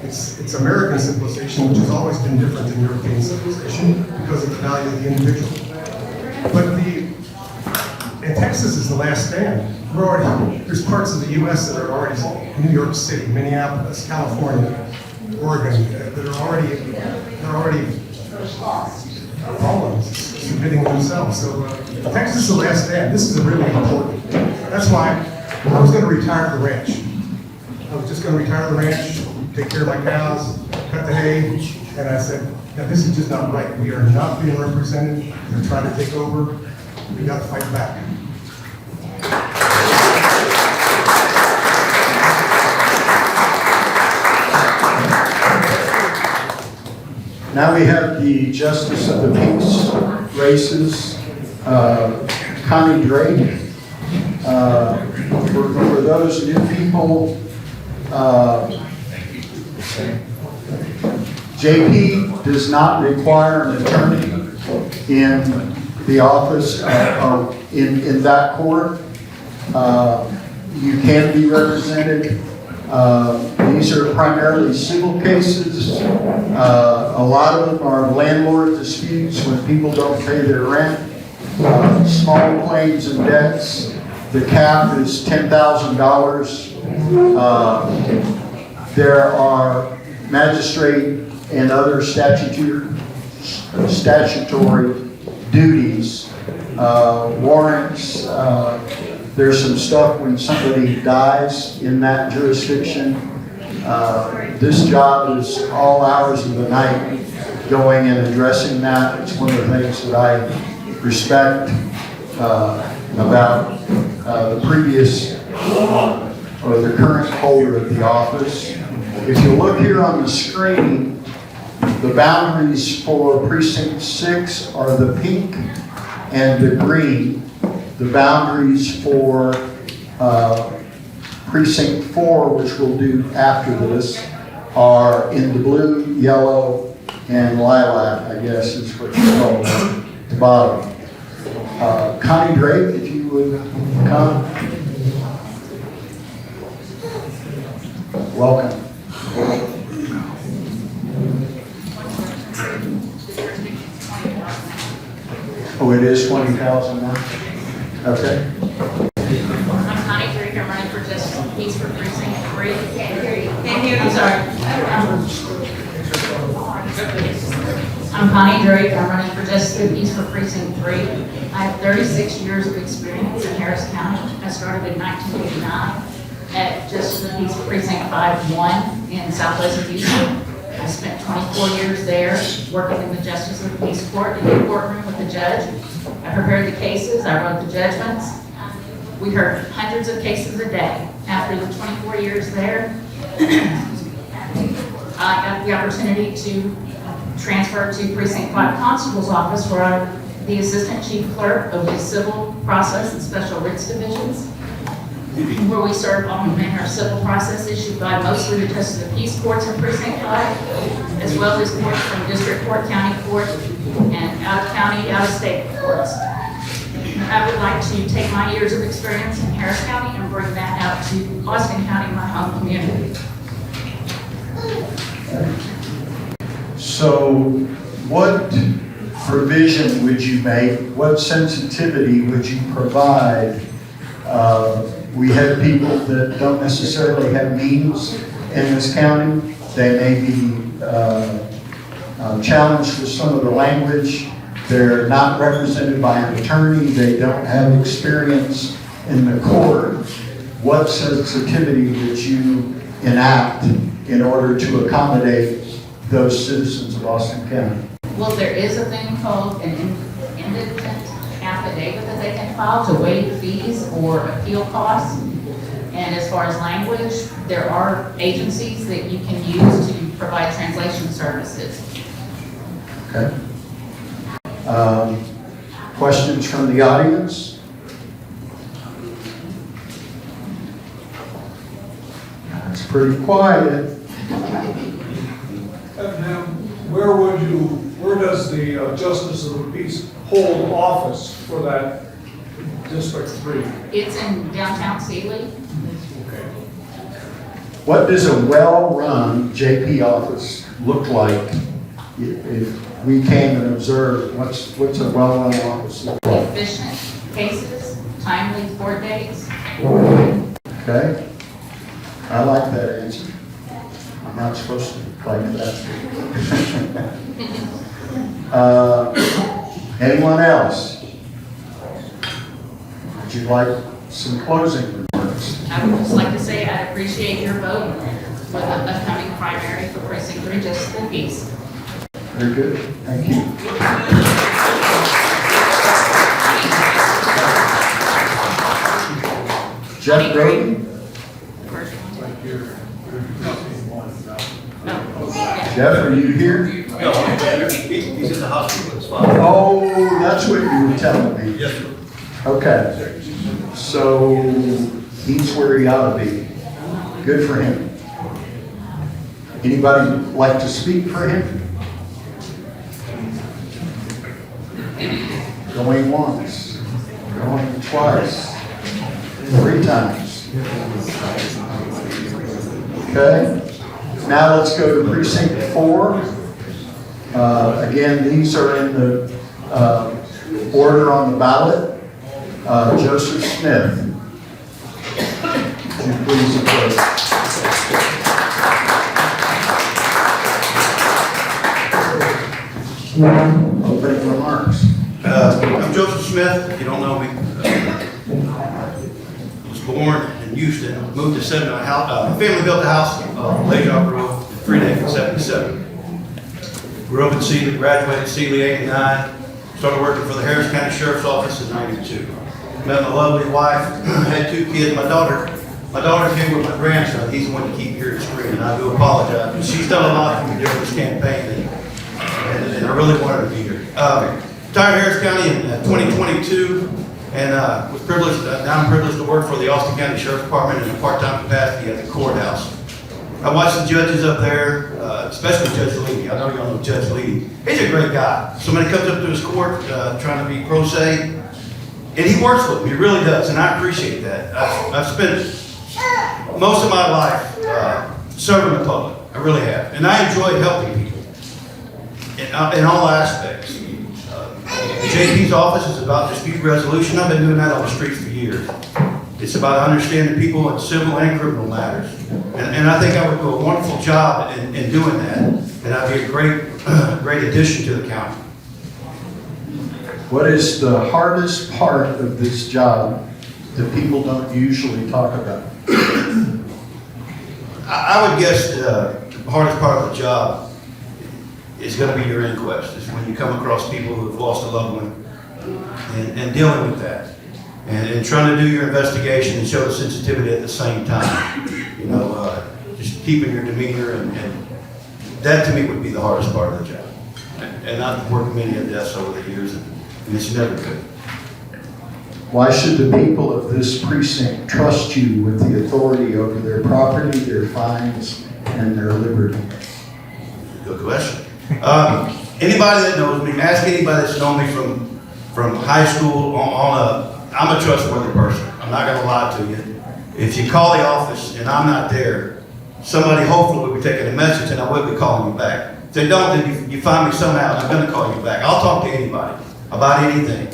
It's American civilization, which has always been different than European civilization because of the value of the individual. And Texas is the last stand. There's parts of the U.S. that are already, New York City, Minneapolis, California, Oregon, that are already following, submitting themselves. So Texas is the last stand. This is really important. That's why I was going to retire the ranch. I was just going to retire the ranch, take care of my cows, cut the hay, and I said, now this is just not right. We are not being represented. They're trying to take over. We got to fight back. Now we have the Justice of the Peace races, Connie Drake. For those new people, JP does not require an attorney in the office or in that court. You can be represented. These are primarily civil cases. A lot of them are landlord disputes when people don't pay their rent. Small claims and debts. The cap is $10,000. There are magistrate and other statutory duties, warrants. There's some stuff when somebody dies in that jurisdiction. This job is all hours of the night going and addressing that. It's one of the things that I respect about the previous or the current holder of the office. If you look here on the screen, the boundaries for Precinct 6 are the pink and the green. The boundaries for Precinct 4, which we'll do after this, are in the blue, yellow, and lilac, I guess is what you call it, at the bottom. Connie Drake, if you would come. Welcome. Oh, it is 20,000 now? Okay. I'm Connie Drake, I'm running for Justice of the Peace for Precinct 3. Can't hear you. Can't hear you, I'm sorry. I'm Connie Drake, I'm running for Justice of the Peace for Precinct 3. I have 36 years of experience in Harris County. I started in 1989 at Justice of the Peace for Precinct 5-1 in Southwest Houston. I spent 24 years there working in the Justice of the Peace Court in the courtroom with the judge. I prepared the cases, I wrote the judgments. We heard hundreds of cases a day. After the 24 years there, I got the opportunity to transfer to Precinct 5 Constable's office where I'm the Assistant Chief Clerk of the Civil Process and Special Writs Divisions. where we serve all manner of civil process issued by mostly the justice of the peace courts in Precinct 5, as well as courts from district court, county court, and out-of-county, out-of-state courts. I would like to take my years of experience in Harris County and bring that out to Austin County, my home community. So what provision would you make, what sensitivity would you provide? We have people that don't necessarily have means in this county. They may be challenged with some of the language. They're not represented by an attorney. They don't have experience in the court. What sensitivity would you enact in order to accommodate those citizens of Austin County? Well, there is a thing called an indigent affidavit that they can file to waive fees or appeal costs. And as far as language, there are agencies that you can use to provide translation services. Okay. Questions from the audience? It's pretty quiet. Now, where does the Justice of the Peace hold office for that District 3? It's in downtown Sealy. What does a well-run JP office look like? If we came and observed, what's a well-run office look like? Efficient cases, timely court dates. Okay, I like that answer. I'm not supposed to claim that. Anyone else? Would you like some closing remarks? I would just like to say I appreciate your vote for the upcoming primary for Precinct 3, Justice of the Peace. Very good, thank you. Jeff Grobe? Jeff, are you here? No, he's in the hospital, it's fine. Oh, that's what you were telling me. Yes, sir. Okay, so he's where he ought to be. Good for him. Anybody like to speak for him? Going once, going twice, 3 times. Okay, now let's go to Precinct 4. Again, these are in the order on the ballot. Joseph Smith. Would you please approach? Opening remarks. I'm Joseph Smith. If you don't know me, I was born in Houston, moved to Seven. My family built a house on Lake Road, 3 days in '77. Grew up in Sealy, graduated in Sealy '89. Started working for the Harris County Sheriff's Office in '92. Met my lovely wife, had 2 kids. My daughter came with my grandson. He's the one to keep here at the screen, and I do apologize. But she's done a lot for me during this campaign, and I really wanted her to be here. Retired Harris County in 2022, and was privileged. Now I'm privileged to work for the Austin County Sheriff's Department in a part-time capacity at the courthouse. I watched the judges up there, especially Judge Lee. I know you all know Judge Lee. He's a great guy. Somebody comes up to his court trying to be pro se, and he works with me. He really does, and I appreciate that. I've spent most of my life serving the public. I really have, and I enjoy helping people in all aspects. The JP's office is about dispute resolution. I've been doing that on the streets for years. It's about understanding people in civil and criminal matters. And I think I would do a wonderful job in doing that. And I'd be a great addition to the county. What is the hardest part of this job that people don't usually talk about? I would guess the hardest part of the job is going to be your inquest. It's when you come across people who have lost a loved one and dealing with that. And trying to do your investigation and show the sensitivity at the same time. You know, just keeping your demeanor, and that to me would be the hardest part of the job. And I've worked many of deaths over the years, and it's never good. Why should the people of this precinct trust you with the authority over their property, their fines, and their liberty? Good question. Anybody that knows me, ask anybody that's known me from high school I'm a trustworthy person. I'm not gonna lie to you. If you call the office and I'm not there, somebody hopefully will be taking a message and I will be calling you back. If they don't, then you find me somehow, I'm gonna call you back. I'll talk to anybody about anything.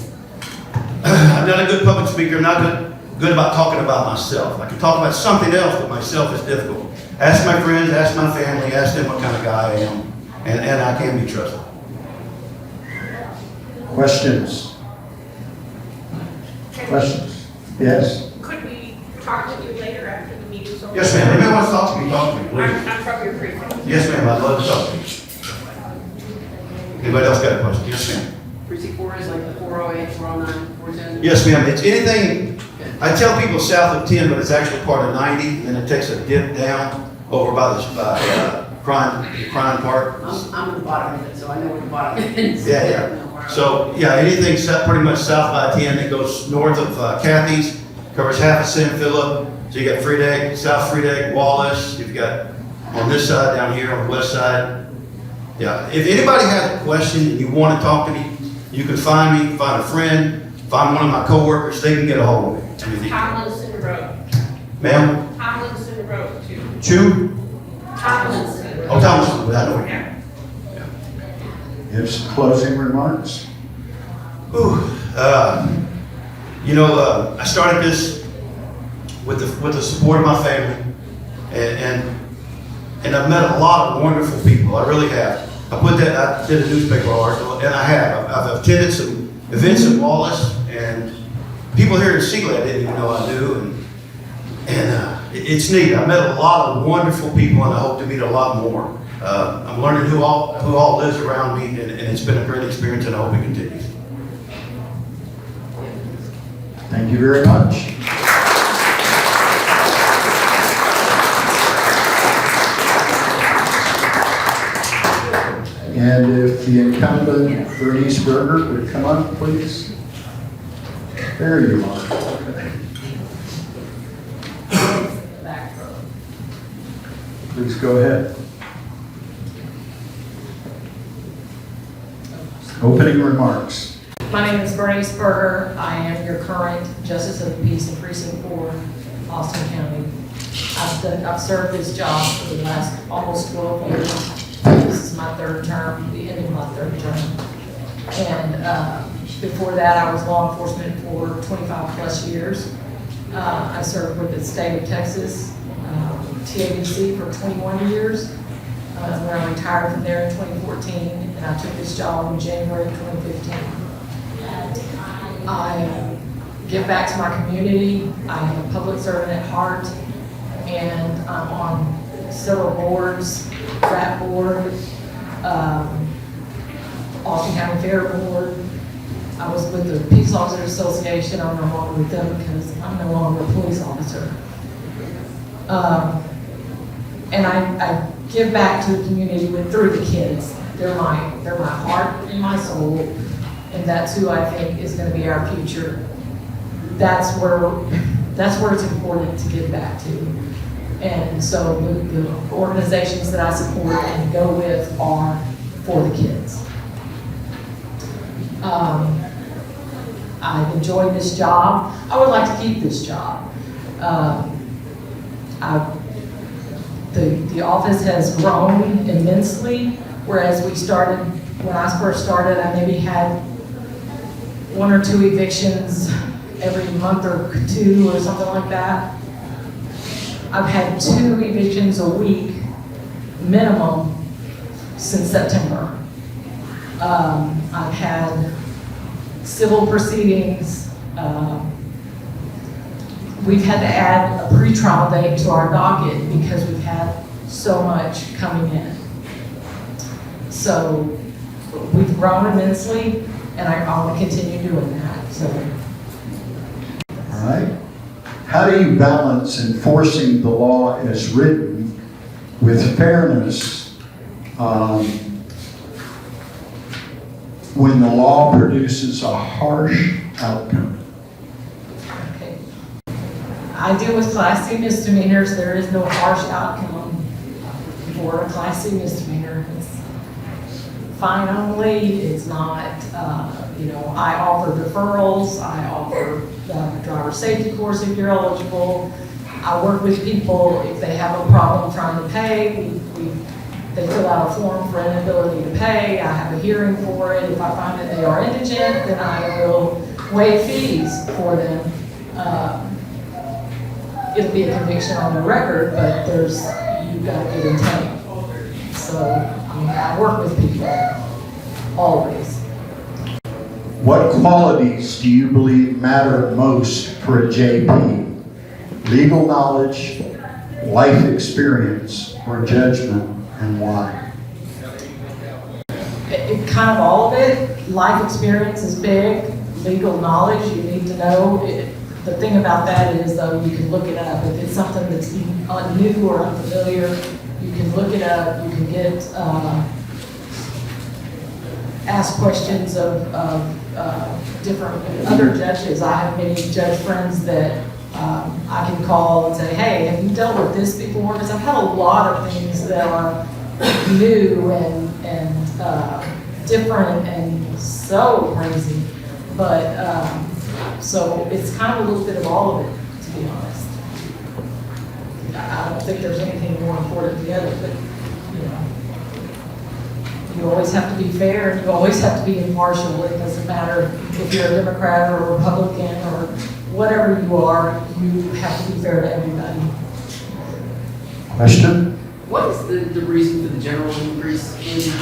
I'm not a good public speaker. I'm not good about talking about myself. I can talk about something else, but myself is difficult. Ask my friends, ask my family, ask them what kind of guy I am, and I can be trusted. Questions? Questions? Yes? Could we talk with you later after the meeting's over? Yes, ma'am. Anybody wants to talk to me, talk to me, please. I'm from your precinct. Yes, ma'am. I'd love to talk to you. Anybody else got a question? Yes, ma'am. Precinct 4 is like the 408, 409, 410? Yes, ma'am. It's anything, I tell people south of 10, but it's actually part of 90, and it takes a dip down over by the crime part. I'm at the bottom of it, so I know where the bottom is. Yeah. So, yeah, anything pretty much south by 10 that goes north of Kathy's, covers half of St. Philip. So you got Friedeck, South Friedeck, Wallace. You've got on this side down here on the west side. Yeah, if anybody has a question and you want to talk to me, you can find me, find a friend, find one of my coworkers. They can get a hold of me. Tomlinson Road. Ma'am? Tomlinson Road, too. Chew? Tomlinson. Oh, Tomlinson, I know it. Yeah. You have some closing remarks? I started this with the support of my family, and I've met a lot of wonderful people. I really have. I did a newspaper article, and I have. I've attended some events in Wallace, and people here in Sealy I didn't even know I knew, and it's neat. I met a lot of wonderful people, and I hope to meet a lot more. I'm learning who all lives around me, and it's been a great experience, and I hope it continues. Thank you very much. And if the incumbent Bernice Burger would come up, please. There you are. Please go ahead. Opening remarks. My name is Bernice Burger. I am your current Justice of the Peace in Precinct 4, Austin County. I've served this job for the last almost 12 years. This is my third term, the end of my third term. And before that, I was law enforcement for 25 plus years. I served with the state of Texas, TABC for 21 years. When I retired from there in 2014, and I took this job in January of 2015. I give back to my community. I am a public servant at heart, and I'm on several boards, frat board, Austin County Fair Board. I was with the Peace Officers Association. I'm no longer with them because I'm no longer a police officer. And I give back to the community through the kids. They're my heart and my soul, and that's who I think is going to be our future. That's where it's important to give back to. And so the organizations that I support and go with are for the kids. I've enjoyed this job. I would like to keep this job. The office has grown immensely, whereas when I first started, I maybe had 1 or 2 evictions every month or 2 or something like that. I've had 2 evictions a week minimum since September. I've had civil proceedings. We've had to add a pretrial date to our docket because we've had so much coming in. So we've grown immensely, and I want to continue doing that. So. All right. How do you balance enforcing the law as written with fairness when the law produces a harsh outcome? I deal with Class C misdemeanors. There is no harsh outcome for a Class C misdemeanor. It's fine only. It's not, I offer deferrals. I offer the driver safety course if you're eligible. I work with people if they have a problem trying to pay. They fill out a form for inability to pay. I have a hearing for it. If I find that they are indigent, then I will waive fees for them. It'll be a conviction on the record, but you've got to get intent. So, I work with people, always. What qualities do you believe matter most for a JP? Legal knowledge, life experience, or judgment, and why? Kind of all of it. Life experience is big. Legal knowledge, you need to know. The thing about that is, though, you can look it up. If it's something that's new or unfamiliar, you can look it up. You can get ask questions of different other judges. I have many judge friends that I can call and say, hey, have you dealt with this before? Because I've had a lot of things that are new and different and so crazy. But, so it's kind of a little bit of all of it, to be honest. I don't think there's anything more important than the other, but, you always have to be fair and you always have to be impartial. It doesn't matter if you're a Democrat or a Republican or whatever you are, you have to be fair to everybody. Question? What is the reason for the general increase in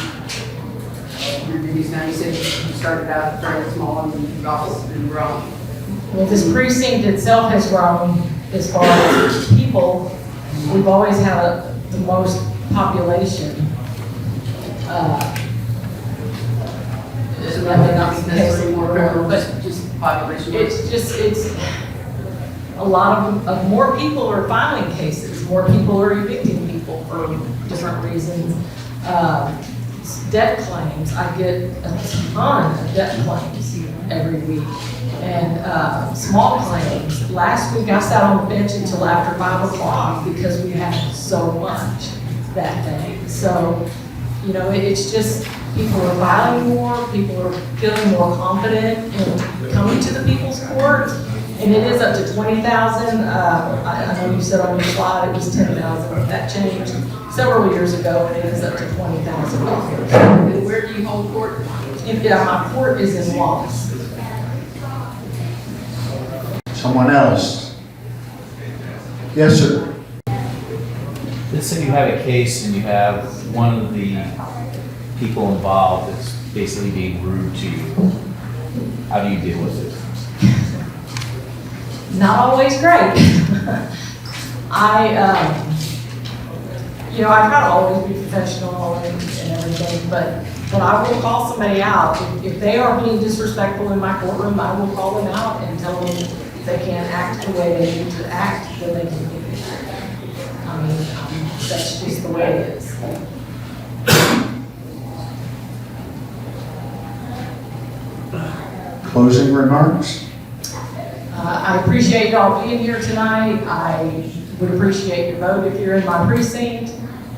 your duties now? You said you started out fairly small and you've also been growing. Well, this precinct itself has grown as far as people. We've always had the most population. So that may not be necessarily more criminal, but just population. It's a lot of more people are filing cases. More people are evicting people for different reasons. Debt claims, I get a ton of debt claims every week. And small claims, last week I sat on the bench until after 5 o'clock because we had so much that day. So, it's just people are filing more, people are feeling more confident in coming to the people's court. And it is up to 20,000. I know you said on your slide it was 10,000. That changed several years ago, and it is up to 20,000. And where do you hold court? My court is in Wallace. Someone else? Yes, sir. Let's say you have a case and you have one of the people involved that's basically being rude to you. How do you deal with it? Not always great. I try to always be professional and everything, but I will call somebody out. If they are being disrespectful in my courtroom, I will call them out and tell them if they can't act the way they need to act, then they can do it. That's just the way it is. Closing remarks? I appreciate y'all being here tonight. I would appreciate your vote if you're in my precinct.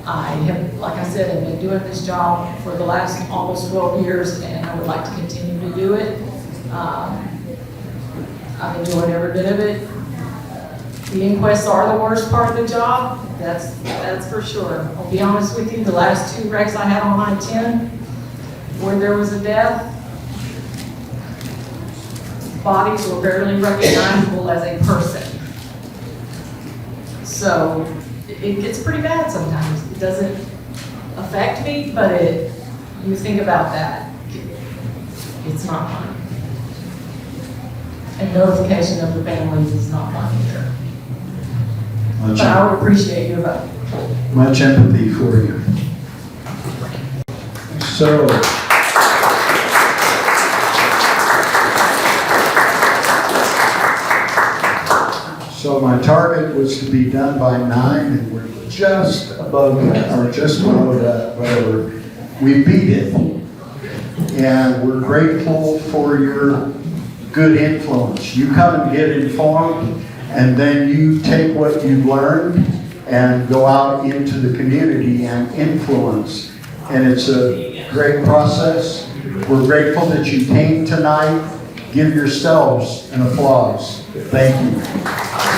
I have, like I said, I've been doing this job for the last almost 12 years, and I would like to continue to do it. I've enjoyed every bit of it. The inquests are the worst part of the job, that's for sure. I'll be honest with you, the last 2 wrecks I had on I-10, where there was a death, bodies were barely recognizable as a person. So it gets pretty bad sometimes. It doesn't affect me, but you think about that, it's not fun. And notification of the families is not fun either. But I would appreciate your vote. Much empathy for you. So my target was to be done by 9, and we're just above that, or just below that, whatever. We beat it. And we're grateful for your good influence. You come and get informed, And then you take what you've learned and go out into the community and influence. And it's a great process. We're grateful that you came tonight. Give yourselves an applause. Thank you.